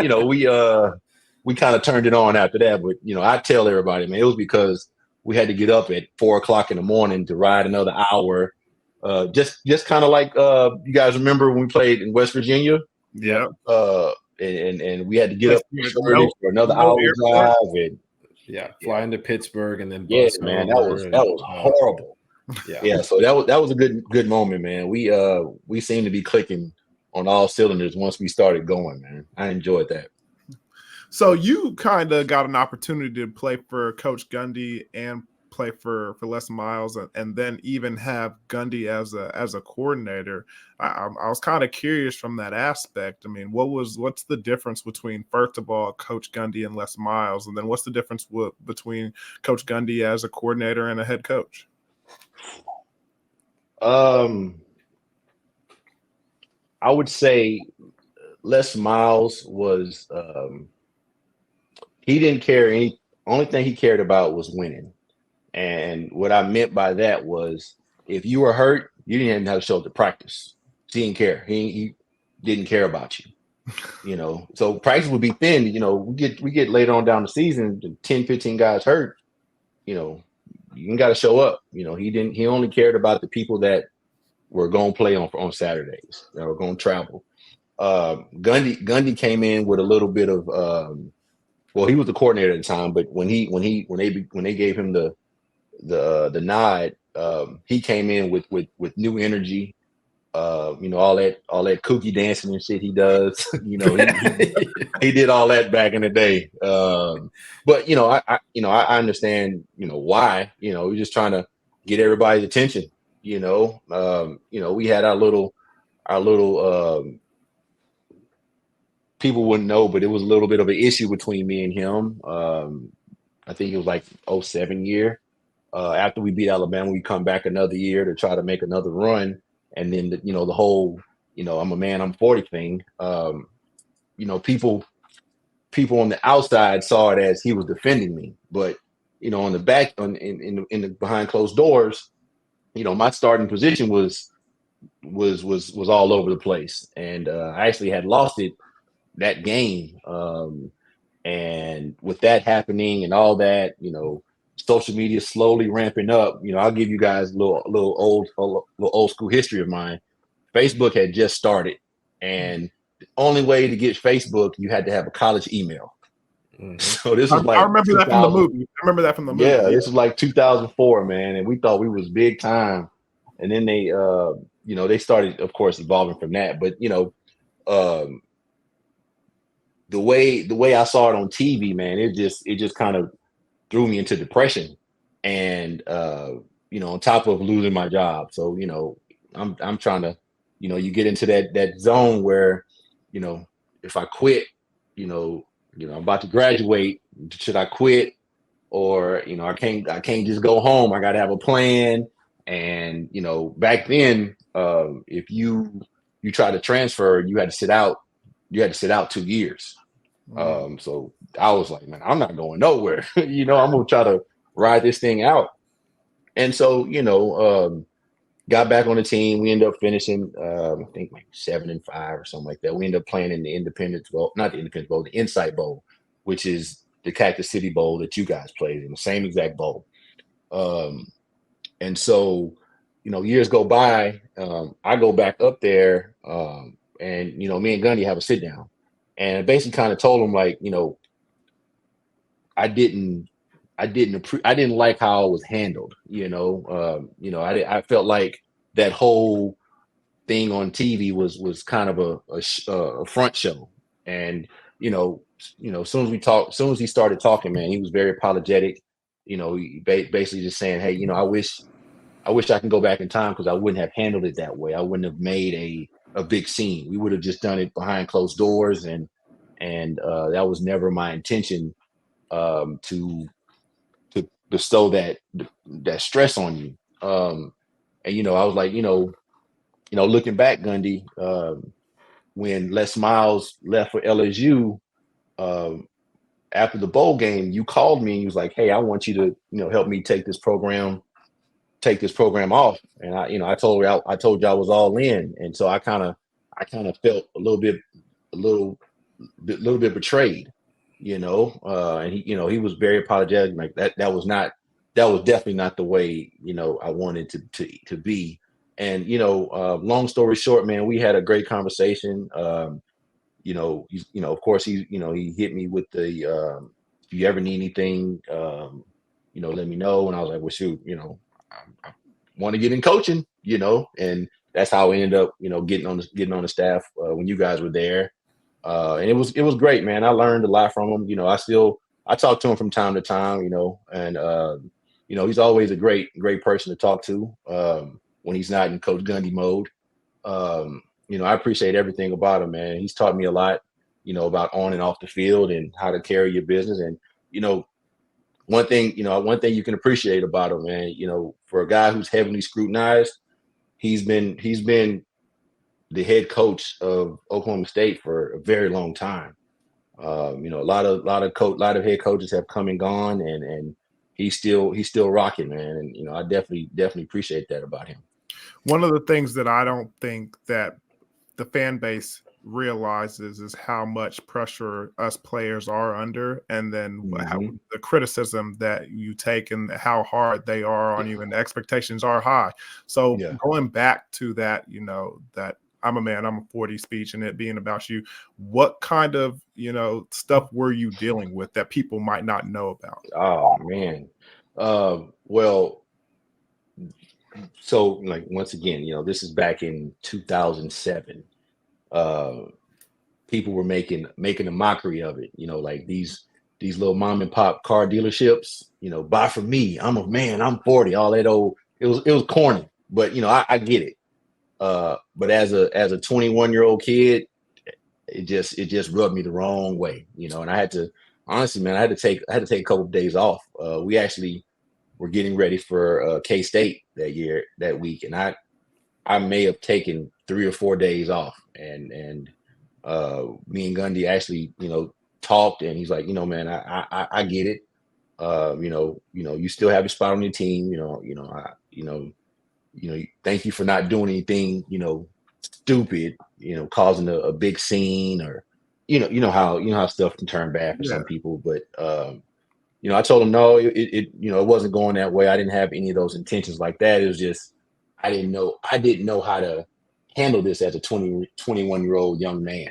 we kind of turned it on after that. But, I tell everybody, man, it was because we had to get up at 4 o'clock in the morning to ride another hour. Just kind of like you guys remember when we played in West Virginia? Yeah. And we had to get up for another hour drive. And fly into Pittsburgh and then bus man, that was horrible. Yeah. So that was a good moment, man. We seemed to be clicking on all cylinders once we started going, man. I enjoyed that. So you kind of got an opportunity to play for Coach Gundy and play for Les Miles, and then even have Gundy as a coordinator. I was kind of curious from that aspect. I mean, what's the difference between, first of all, Coach Gundy and Les Miles, and then what's the difference between Coach Gundy as a coordinator and a head coach? I would say Les Miles was he didn't care only thing he cared about was winning. And what I meant by that was if you were hurt, you didn't even have to show up to practice. He didn't care. He didn't care about you. So practice would be thin. We get later on down the season, 10, 15 guys hurt, you got to show up. He only cared about the people that were going to play on Saturdays, that were going to travel. Gundy came in with a little bit of he was the coordinator at the time, but when they gave him the nod, he came in with new energy. All that kooky dancing and shit he does. He did all that back in the day. But I understand why. We're just trying to get everybody's attention. We had our little people wouldn't know, but it was a little bit of an issue between me and him. I think it was like 2007 year. After we beat Alabama, we come back another year to try to make another run. And then, the whole, I'm a man, I'm 40 thing. People on the outside saw it as he was defending me. But, on the back, in the behind closed doors, my starting position was all over the place. And I actually had lost it that game. And with that happening and all that, social media slowly ramping up. I'll give you guys a little old school history of mine. Facebook had just started, and the only way to get Facebook, you had to have a college email. So this was like I remember that from the movie. I remember that from the movie. Yeah, this was like 2004, man, and we thought we was big time. And then they, they started, of course, evolving from that. But the way I saw it on TV, man, it just kind of threw me into depression, and on top of losing my job. So I'm trying to, you get into that zone where, if I quit, I'm about to graduate. Should I quit? Or I can't just go home. I got to have a plan. And back then, if you try to transfer, you had to sit out. You had to sit out 2 years. So I was like, man, I'm not going nowhere. I'm gonna try to ride this thing out. And so got back on the team. We ended up finishing, I think like 7-5 or something like that. We ended up playing in the Independence Bowl, not the Independence Bowl, the Insight Bowl, which is the Cactus City Bowl that you guys played in, the same exact bowl. And so, years go by, I go back up there, and me and Gundy have a sit down, and I basically kind of told him, like, I didn't like how it was handled. I felt like that whole thing on TV was kind of a front show, and as soon as he started talking, man, he was very apologetic. He basically just saying, hey, I wish I can go back in time, because I wouldn't have handled it that way. I wouldn't have made a big scene. We would have just done it behind closed doors, and that was never my intention, to bestow that stress on you. And I was like, looking back, Gundy, when Les Miles left for LSU, after the bowl game, you called me and you was like, hey, I want you to, help me take this program off. And I told you I was all in. And so I kind of felt a little bit betrayed, and he was very apologetic. Like that was definitely not the way, I wanted to be. And, long story short, man, we had a great conversation. Of course he hit me with the, if you ever need anything, let me know. And I was like, well, shoot, I want to get in coaching, and that's how we ended up, getting on the staff, when you guys were there. And it was great, man. I learned a lot from him. I talk to him from time to time, and he's always a great person to talk to, when he's not in Coach Gundy mode. I appreciate everything about him, man. He's taught me a lot, about on and off the field and how to carry your business. And, one thing you can appreciate about him, man, for a guy who's heavily scrutinized, he's been the head coach of Oklahoma State for a very long time. A lot of head coaches have come and gone, and he's still rocking, man. And I definitely appreciate that about him. One of the things that I don't think that the fan base realizes is how much pressure us players are under, and then how the criticism that you take and how hard they are on you, and the expectations are high. So going back to that, that I'm a man, I'm a 40 speech, and it being about you, what kind of, stuff were you dealing with that people might not know about? Oh, man. Well, so, like, once again, this is back in 2007. People were making a mockery of it, like these little mom and pop car dealerships, buy from me. I'm a man, I'm 40, all that old, it was corny, but I get it. But as a 21-year-old kid, it just rubbed me the wrong way, and I had to, honestly, man, I had to take a couple of days off. We actually were getting ready for K-State that week, and I may have taken 3 or 4 days off, and me and Gundy actually, talked, and he's like, man, I get it. You still have your spot on your team, thank you for not doing anything, stupid, causing a big scene, or, how stuff can turn bad for some people. But, I told him, no, it wasn't going that way. I didn't have any of those intentions like that. It was just, I didn't know how to handle this as a 21-year-old young man.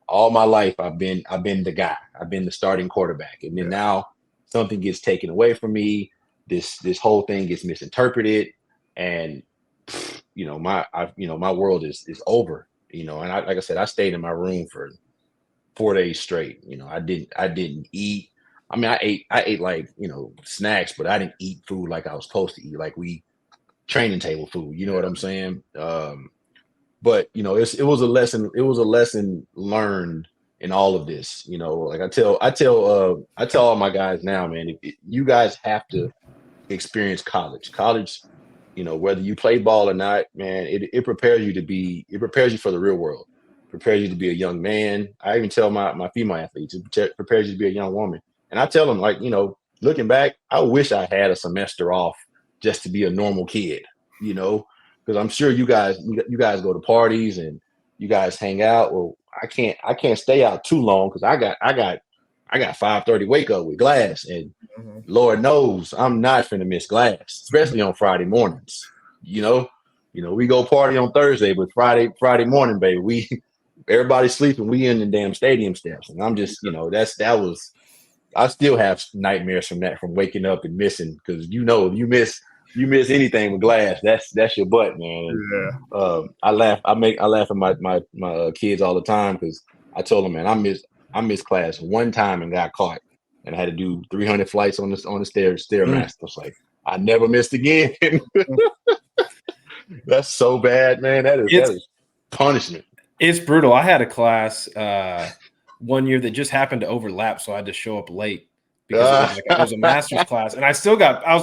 all my life I've been the guy. I've been the starting quarterback. And then now something gets taken away from me. This whole thing gets misinterpreted, and my world is over. And like I said, I stayed in my room for 4 days straight. I didn't eat. I mean, I ate like, snacks, but I didn't eat food like I was supposed to eat, like training table food. You know what I'm saying? But it was a lesson. It was a lesson learned in all of this. Like I tell all my guys now, man, you guys have to experience college. College, whether you play ball or not, man, it prepares you for the real world. Prepares you to be a young man. I even tell my female athletes, it prepares you to be a young woman. And I tell them, like, looking back, I wish I had a semester off just to be a normal kid, because I'm sure you guys go to parties and you guys hang out. Well, I can't stay out too long because I got 5:30 wake up with Glass, and Lord knows I'm not finna miss Glass, especially on Friday mornings. We go party on Thursday, but Friday morning, baby, everybody's sleeping. We in the damn stadium steps, and I'm just, I still have nightmares from waking up and missing, because you miss anything with Glass, that's your butt, man. I laugh at my kids all the time, because I told them, man, I missed class one time and got caught, and I had to do 300 flights on the stairmaster. I was like, I never missed again. That's so bad, man. That is punishment. It's brutal. I had a class one year that just happened to overlap, so I had to show up late because it was a master's class, and I was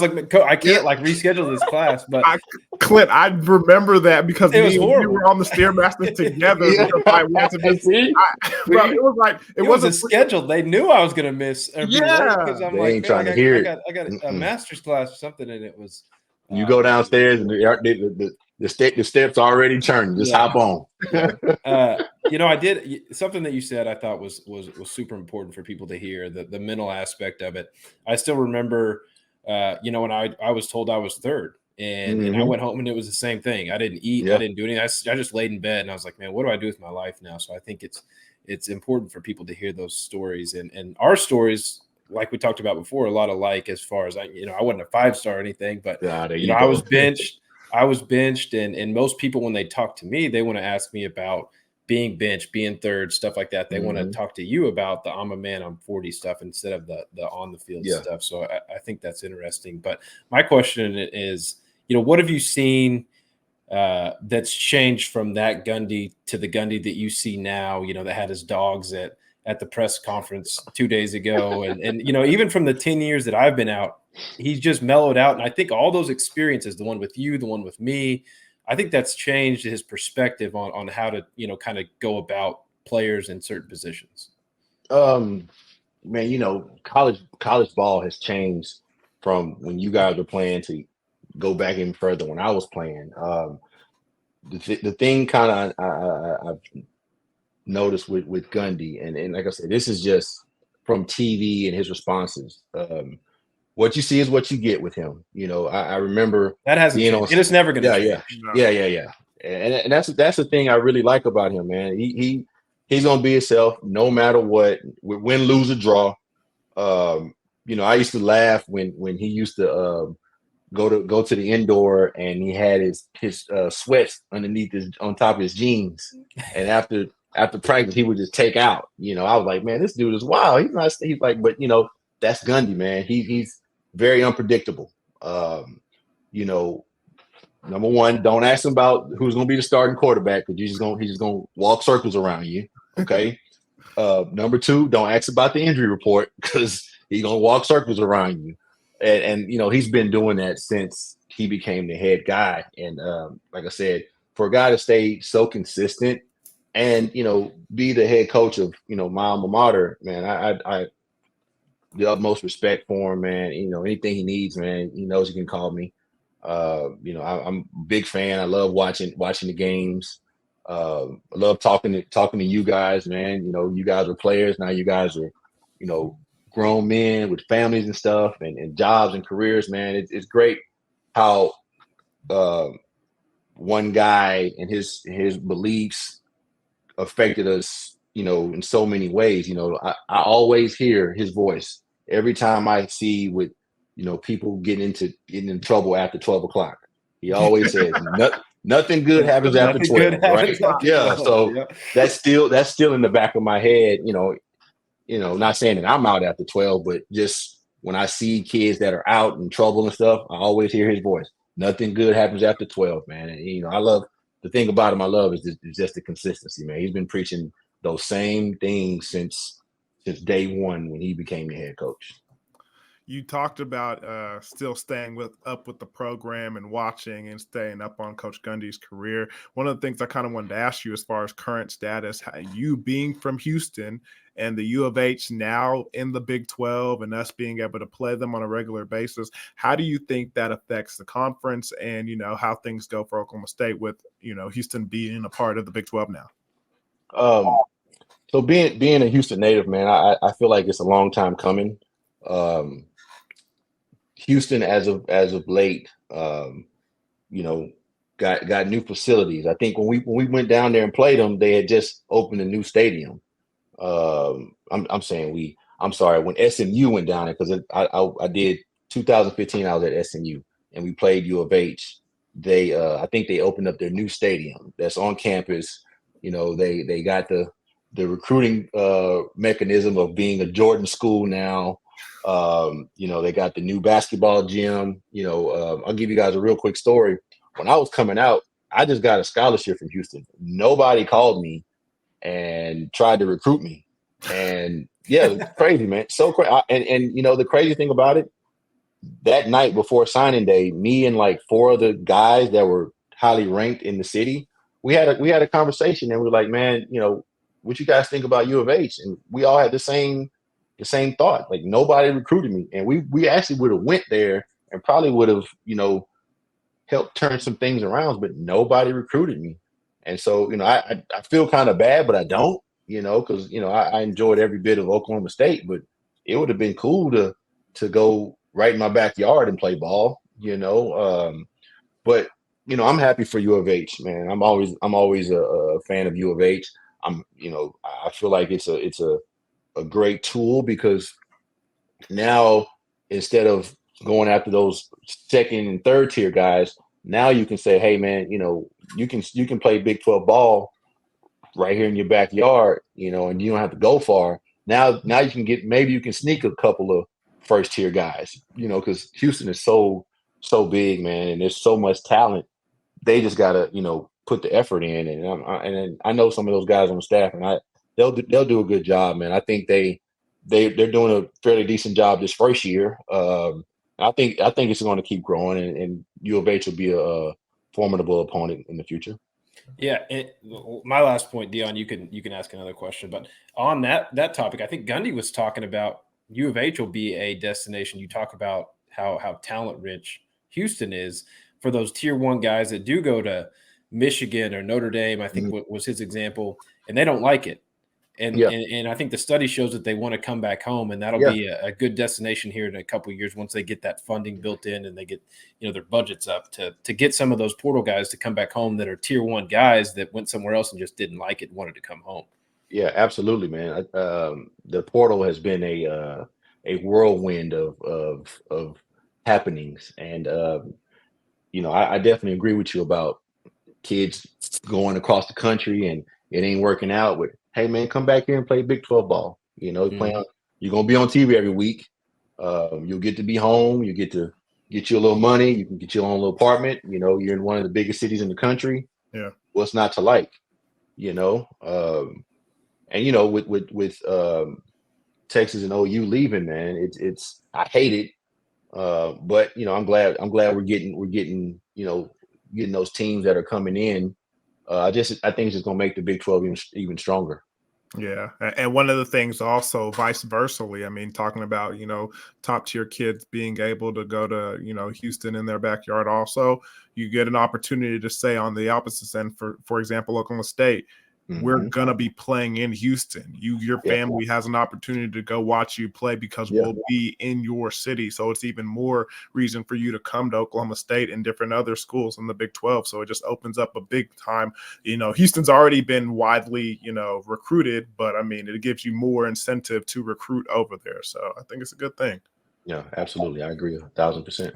like, I can't reschedule this class. But Clint, I remember that because we were on the Stairmaster together. It wasn't scheduled. They knew I was going to miss. Because I'm like, man, I got a master's class or something, and it was. You go downstairs and the steps already turning. Just hop on. I did something that you said I thought was super important for people to hear, the mental aspect of it. I still remember, when I was told I was third, and I went home and it was the same thing. I didn't eat. I didn't do anything. I just laid in bed and I was like, man, what do I do with my life now? So I think it's important for people to hear those stories, and our stories, like we talked about before, a lot alike as far as I wasn't a 5-star or anything, but I was benched. And most people, when they talk to me, they want to ask me about being benched, being third, stuff like that. They want to talk to you about the I'm a man, I'm 40 stuff instead of the on the field stuff. So I think that's interesting. But my question is, what have you seen that's changed from that Gundy to the Gundy that you see now, that had his dogs at the press conference 2 days ago. And even from the 10 years that I've been out, he's just mellowed out. And I think all those experiences, the one with you, the one with me, I think that's changed his perspective on how to, kind of go about players in certain positions. Man, college ball has changed from when you guys were playing to go back even further when I was playing. The thing kind of I've noticed with Gundy, and like I said, this is just from TV and his responses. What you see is what you get with him. I remember that hasn't changed. It's never going to change. Yeah. And that's the thing I really like about him, man. He's gonna be himself no matter what, win, lose, or draw. I used to laugh when he used to go to the indoor and he had his sweats on top of his jeans, and after practice he would just take out. I was like, man, this dude is wild. He's like, but that's Gundy, man. He's very unpredictable. Number one, don't ask him about who's going to be the starting quarterback, because he's just going to walk circles around you. Okay. Number two, don't ask about the injury report, because he's going to walk circles around you. And he's been doing that since he became the head guy. And like I said, for a guy to stay so consistent and be the head coach of my alma mater, man, I the utmost respect for him, man. Anything he needs, man, he knows he can call me. I'm a big fan. I love watching the games. I love talking to you guys, man. You guys are players now. You guys are grown men with families and stuff, and jobs and careers, man. It's great how one guy and his beliefs affected us in so many ways. I always hear his voice every time I see with, people getting in trouble after 12 o'clock. He always says, nothing good happens after Nothing 12, good right? happens after Yeah. 12. So Yeah. that's still in the back of my head, not saying that I'm out after 12, but just when I see kids that are out in trouble and stuff, I always hear his voice. Nothing good happens after 12, man. And, I love the thing about him. I love is just the consistency, man. He's been preaching those same things since day one when he became the head coach. You talked about still staying up with the program and watching and staying up on Coach Gundy's career. One of the things I kind of wanted to ask you as far as current status, you being from Houston and the U of H now in the Big 12 and us being able to play them on a regular basis, how do you think that affects the conference and, how things go for Oklahoma State with, Houston being a part of the Big 12 now? So being a Houston native, man, I feel like it's a long time coming. Houston, as of late, got new facilities. I think when we went down there and played them, they had just opened a new stadium. I'm sorry, when SMU went down there, because I did 2015. I was at SMU and we played U of H. I think they opened up their new stadium that's on campus. They got the recruiting mechanism of being a Jordan school now. They got the new basketball gym. I'll give you guys a real quick story. When I was coming out, I just got a scholarship from Houston. Nobody called me and tried to recruit me. And yeah, crazy, man. So crazy. And the crazy thing about it, that night before signing day, me and like 4 other guys that were highly ranked in the city, we had a conversation, and we were like, man, what you guys think about U of H? And we all had the same thought. Like, nobody recruited me, and we actually would have went there and probably would have helped turn some things around, but nobody recruited me. And so I feel kind of bad, but I don't, because I enjoyed every bit of Oklahoma State, but it would have been cool to go right in my backyard and play ball, but I'm happy for U of H, man. I'm always a fan of U of H. I feel like it's a great tool, because now, instead of going after those second and third tier guys, now you can say, hey man, you can play Big 12 ball right here in your backyard, and you don't have to go far. Now you can sneak a couple of first tier guys, because Houston is so big, man, and there's so much talent. They just gotta, put the effort in, and I know some of those guys on the staff, and they'll do a good job, man. I think they're doing a fairly decent job this first year. I think it's going to keep growing, and U of H will be a formidable opponent in the future. Yeah, my last point, Deion, you can ask another question, but on that topic, I think Gundy was talking about U of H will be a destination. You talk about how talent rich Houston is for those tier 1 guys that do go to Michigan or Notre Dame. I think was his example, and they don't like it. And I think the study shows that they want to come back home, and that'll be a good destination here in a couple of years once they get that funding built in and they get their budgets up to get some of those portal guys to come back home that are tier 1 guys that went somewhere else and just didn't like it and wanted to come home. Yeah, absolutely, man. The portal has been a whirlwind of happenings, and I definitely agree with you about kids going across the country and it ain't working out. But hey, man, come back here and play Big 12 ball. You're gonna be on TV every week. You'll get to be home. You get to get you a little money. You can get your own little apartment. You're in one of the biggest cities in the country. Yeah, what's not to like? And with Texas and OU leaving, man, it's I hate it. But I'm glad we're getting those teams that are coming in. I think it's just gonna make the Big 12 even stronger. Yeah. And one of the things also vice versa, I mean, talking about, top tier kids being able to go to, Houston in their backyard. Also, you get an opportunity to say on the opposite end, for example, Oklahoma State, we're gonna be playing in Houston. Your family has an opportunity to go watch you play because we'll be in your city. So it's even more reason for you to come to Oklahoma State and different other schools in the Big 12. So it just opens up a big time. Houston's already been widely, recruited, but I mean, it gives you more incentive to recruit over there. So I think it's a good thing. Yeah, absolutely. I agree 1,000%.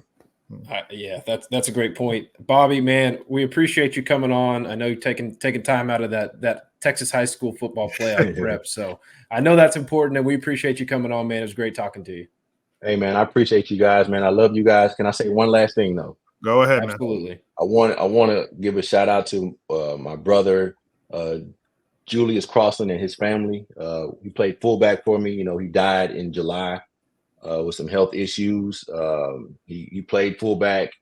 Yeah, that's a great point, Bobby. Man, we appreciate you coming on. I know you're taking time out of that Texas high school football playoff prep, so I know that's important, and we appreciate you coming on, man. It was great talking to you. Hey, man, I appreciate you guys, man. I love you guys. Can I say one last thing though? Go ahead, Absolutely. man. I want to give a shout out to my brother Julius Crossland and his family. He played fullback for me. He died in July. With some health issues. He played fullback,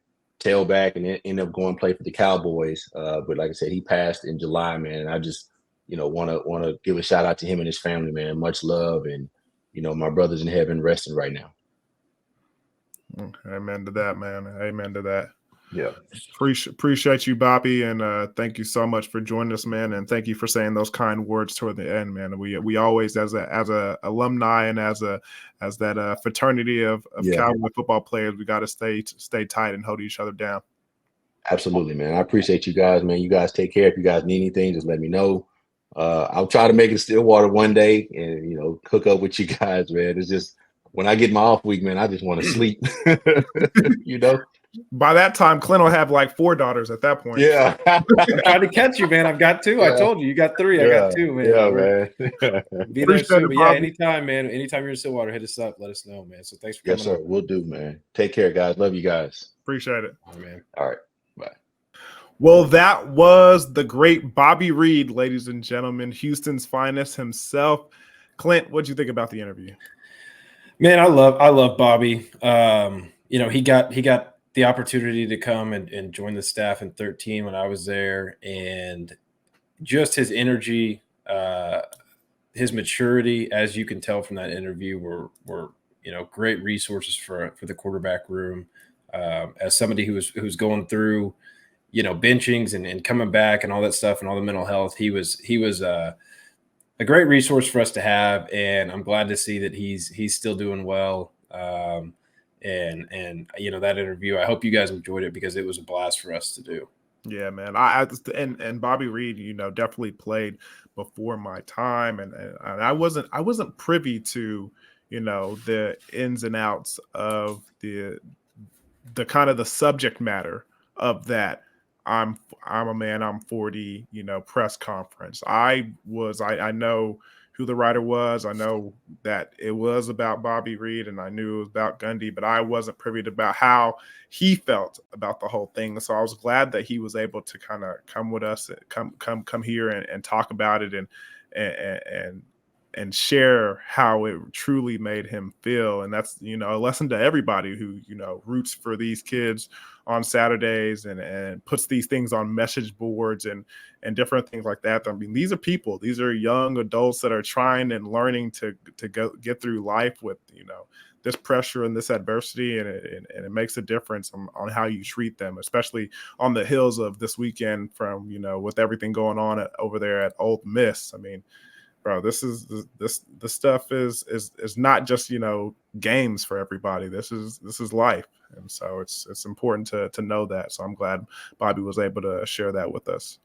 tailback, and ended up going to play for the Cowboys. But like I said, he passed in July, man. And I just, want to give a shout out to him and his family, man. Much love. And, my brother's in heaven resting right now. Amen to that, man. Amen to that. Yeah. Appreciate you, Bobby, and thank you so much for joining us, man. And thank you for saying those kind words toward the end, man. We always, as a alumni and as that fraternity of Cowboy football players, we got to stay tight and hold each other down. Absolutely, man. I appreciate you guys, man. You guys take care. If you guys need anything, just let me know. I'll try to make it Stillwater one day and hook up with you guys, man. It's just when I get my off week, man, I just want to sleep. By that time, Clint will have like 4 daughters at that point. Yeah. I'm trying to catch you, man. I've got 2. Yeah. I told you got 3. I got 2, man. Yeah, man. Be there soon. But yeah, anytime, man. Anytime you're in Stillwater, hit us up. Let us know, man. So thanks for coming. Yes, sir. We'll do, man. Take care, guys. Love you guys. Appreciate it. All right, man. All right. Bye. Well, that was the great Bobby Reid, ladies and gentlemen, Houston's finest himself. Clint, what'd you think about the interview? Man, I love Bobby. He got the opportunity to come and join the staff in 13 when I was there, and just his energy, his maturity, as you can tell from that interview, were great resources for the quarterback room. As somebody who's going through, benchings and coming back and all that stuff and all the mental health, he was a great resource for us to have, and I'm glad to see that he's still doing well. And that interview, I hope you guys enjoyed it because it was a blast for us to do. Yeah, man. And Bobby Reid, definitely played before my time, and I wasn't privy to, the ins and outs of the kind of the subject matter of that. I'm a man, I'm 40, press conference. I know who the writer was. I know that it was about Bobby Reid, and I knew it was about Gundy, but I wasn't privy to about how he felt about the whole thing. So I was glad that he was able to kind of come with us, come here and talk about it and share how it truly made him feel. And that's, a lesson to everybody who, roots for these kids on Saturdays and puts these things on message boards and different things like that. I mean, these are people, these are young adults that are trying and learning to get through life with, this pressure and this adversity, and it makes a difference on how you treat them, especially on the heels of this weekend from, with everything going on over there at Ole Miss. I mean, bro, this stuff is not just, games for everybody. This is life. And so it's important to know that. So I'm glad Bobby was able to share that with us.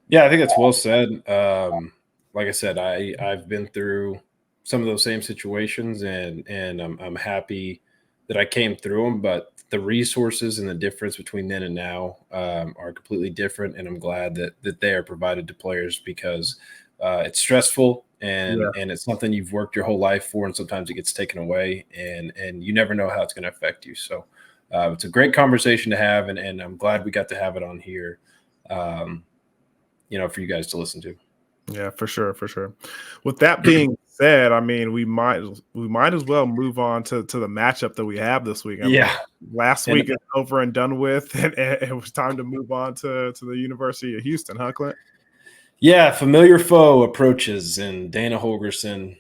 Yeah, I think that's well said. Like I said, I've been through some of those same situations, and I'm happy that I came through them, but the resources and the difference between then and now are completely different. And I'm glad that they are provided to players because it's stressful and it's something you've worked your whole life for, and sometimes it gets taken away, and you never know how it's going to affect you. So it's a great conversation to have, and I'm glad we got to have it on here, for you guys to listen to. Yeah, for sure. With that being said, I mean, we might as well move on to the matchup that we have this week. I mean, last week is over and done with, and it was time to move on to the University of Houston, huh, Clint? Yeah, familiar foe approaches, and Dana Holgorsen,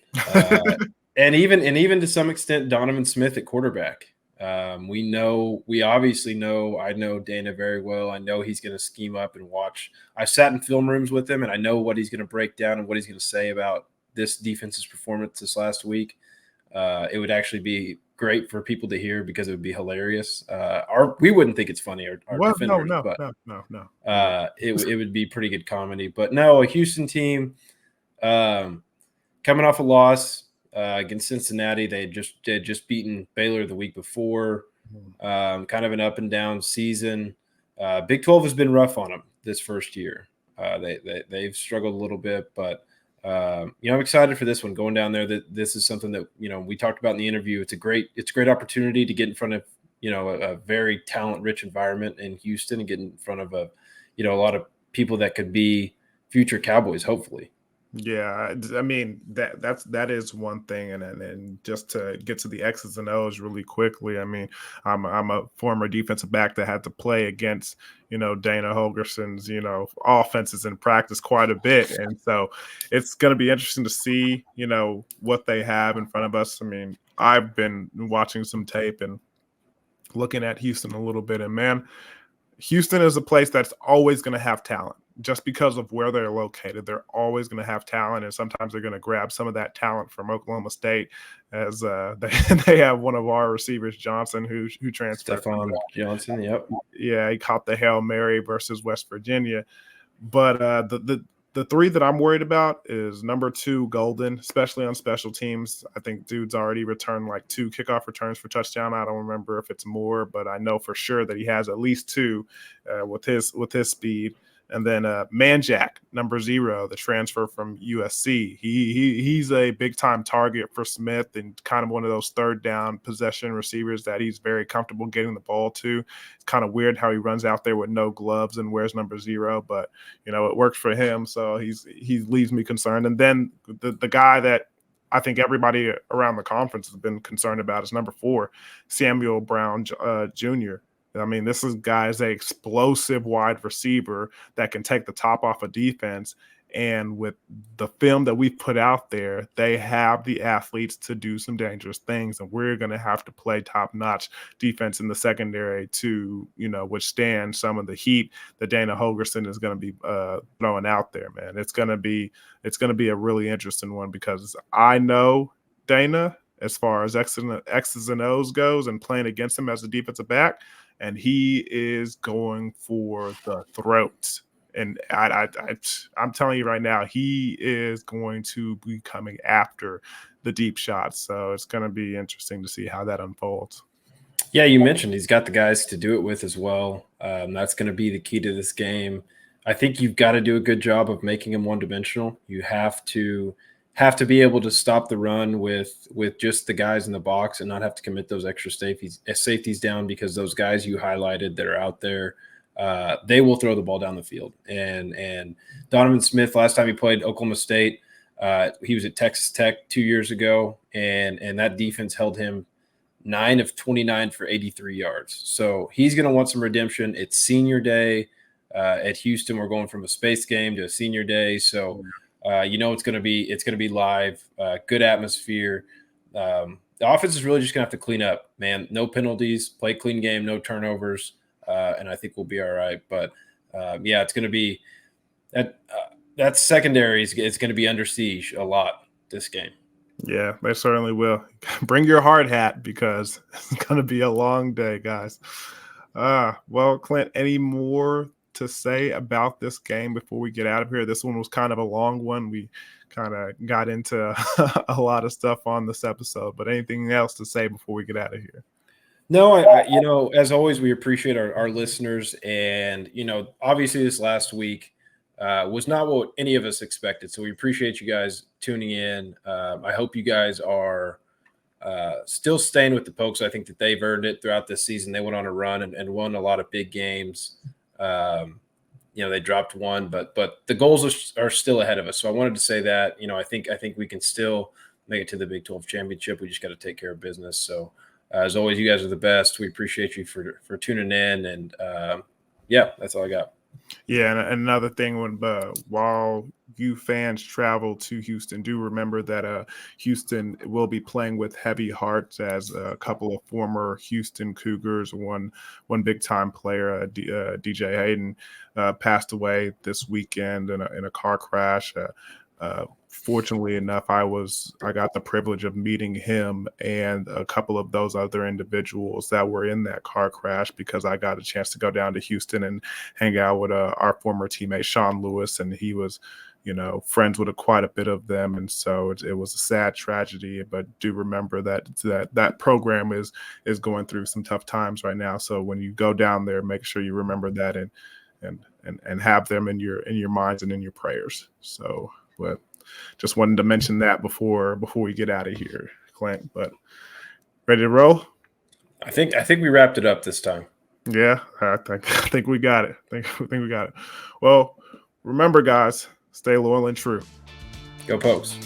and even to some extent Donovan Smith at quarterback. We obviously know, I know Dana very well. I know he's going to scheme up and watch. I sat in film rooms with him, and I know what he's going to break down and what he's going to say about this defense's performance this last week. It would actually be great for people to hear because it would be hilarious. We wouldn't think it's funny, our defenders, no. It would be pretty good comedy. But no, a Houston team coming off a loss against Cincinnati. They had just beaten Baylor the week before. Kind of an up and down season. Big 12 has been rough on them this first year. They've struggled a little bit, but I'm excited for this one going down there. That this is something that we talked about in the interview. It's a great opportunity to get in front of a very talent rich environment in Houston and get in front of a lot of people that could be future Cowboys, hopefully. Yeah, I mean that is one thing, and just to get to the X's and O's really quickly. I mean, I'm a former defensive back that had to play against Dana Holgerson's offenses in practice quite a bit, and so it's going to be interesting to see what they have in front of us. I mean, I've been watching some tape and looking at Houston a little bit, and man, Houston is a place that's always going to have talent. Just because of where they're located, they're always going to have talent, and sometimes they're going to grab some of that talent from Oklahoma State, as they have one of our receivers, Johnson, who transferred. Stephon Johnson, yep. Yeah, he caught the Hail Mary versus West Virginia. But the three that I'm worried about is number 2, Golden, especially on special teams. I think dude's already returned like 2 kickoff returns for touchdown. I don't remember if it's more, but I know for sure that he has at least 2 with his speed. And then Manjack, number 0, the transfer from USC. He's a big-time target for Smith and kind of one of those third down possession receivers that he's very comfortable getting the ball to. It's kind of weird how he runs out there with no gloves and wears number 0, but it works for him, so he leaves me concerned. And then the guy that I think everybody around the conference has been concerned about is number 4, Samuel Brown Jr. I mean, this guy is an explosive wide receiver that can take the top off of defense. And with the film that we've put out there, they have the athletes to do some dangerous things. And we're going to have to play top-notch defense in the secondary to, withstand some of the heat that Dana Holgerson is going to be throwing out there, man. It's going to be a really interesting one because I know Dana, as far as X's and O's goes and playing against him as a defensive back, and he is going for the throat. And I'm telling you right now, he is going to be coming after the deep shots. So it's going to be interesting to see how that unfolds. Yeah, you mentioned he's got the guys to do it with as well. That's going to be the key to this game. I think you've got to do a good job of making him one-dimensional. You have to be able to stop the run with just the guys in the box and not have to commit those extra safeties down, because those guys you highlighted that are out there, they will throw the ball down the field. And Donovan Smith, last time he played Oklahoma State, he was at Texas Tech 2 years ago, and that defense held him 9 of 29 for 83 yards. So he's going to want some redemption. It's senior day at Houston. We're going from a space game to a senior day. So it's going to be live, good atmosphere. The offense is really just going to have to clean up, man. No penalties, play clean game, no turnovers, and I think we'll be all right. But it's going to be that secondary is going to be under siege a lot this game. Yeah, they certainly will. Bring your hard hat because it's going to be a long day, guys. Well, Clint, any more to say about this game before we get out of here? This one was kind of a long one. We kind of got into a lot of stuff on this episode, but anything else to say before we get out of here? No, I as always, we appreciate our listeners, and obviously this last week was not what any of us expected. So we appreciate you guys tuning in. I hope you guys are still staying with the Pokes. I think that they've earned it throughout this season. They went on a run and won a lot of big games. They dropped one, but the goals are still ahead of us. So I wanted to say that, I think we can still make it to the Big 12 championship. We just got to take care of business. So as always, you guys are the best. We appreciate you for tuning in. And that's all I got. Yeah, and another thing, while you fans travel to Houston, do remember that Houston will be playing with heavy hearts, as a couple of former Houston Cougars, one big time player, DJ Hayden, passed away this weekend in a car crash. Fortunately enough, I got the privilege of meeting him and a couple of those other individuals that were in that car crash, because I got a chance to go down to Houston and hang out with our former teammate Sean Lewis, and he was, friends with quite a bit of them, and so it was a sad tragedy. But do remember that program is going through some tough times right now. So when you go down there, make sure you remember that and have them in your minds and in your prayers. So, but just wanted to mention that before we get out of here, Clint. But ready to roll? I think we wrapped it up this time. Yeah, I think we got it. I think we got it. Well, remember, guys, stay loyal and true. Go Pokes.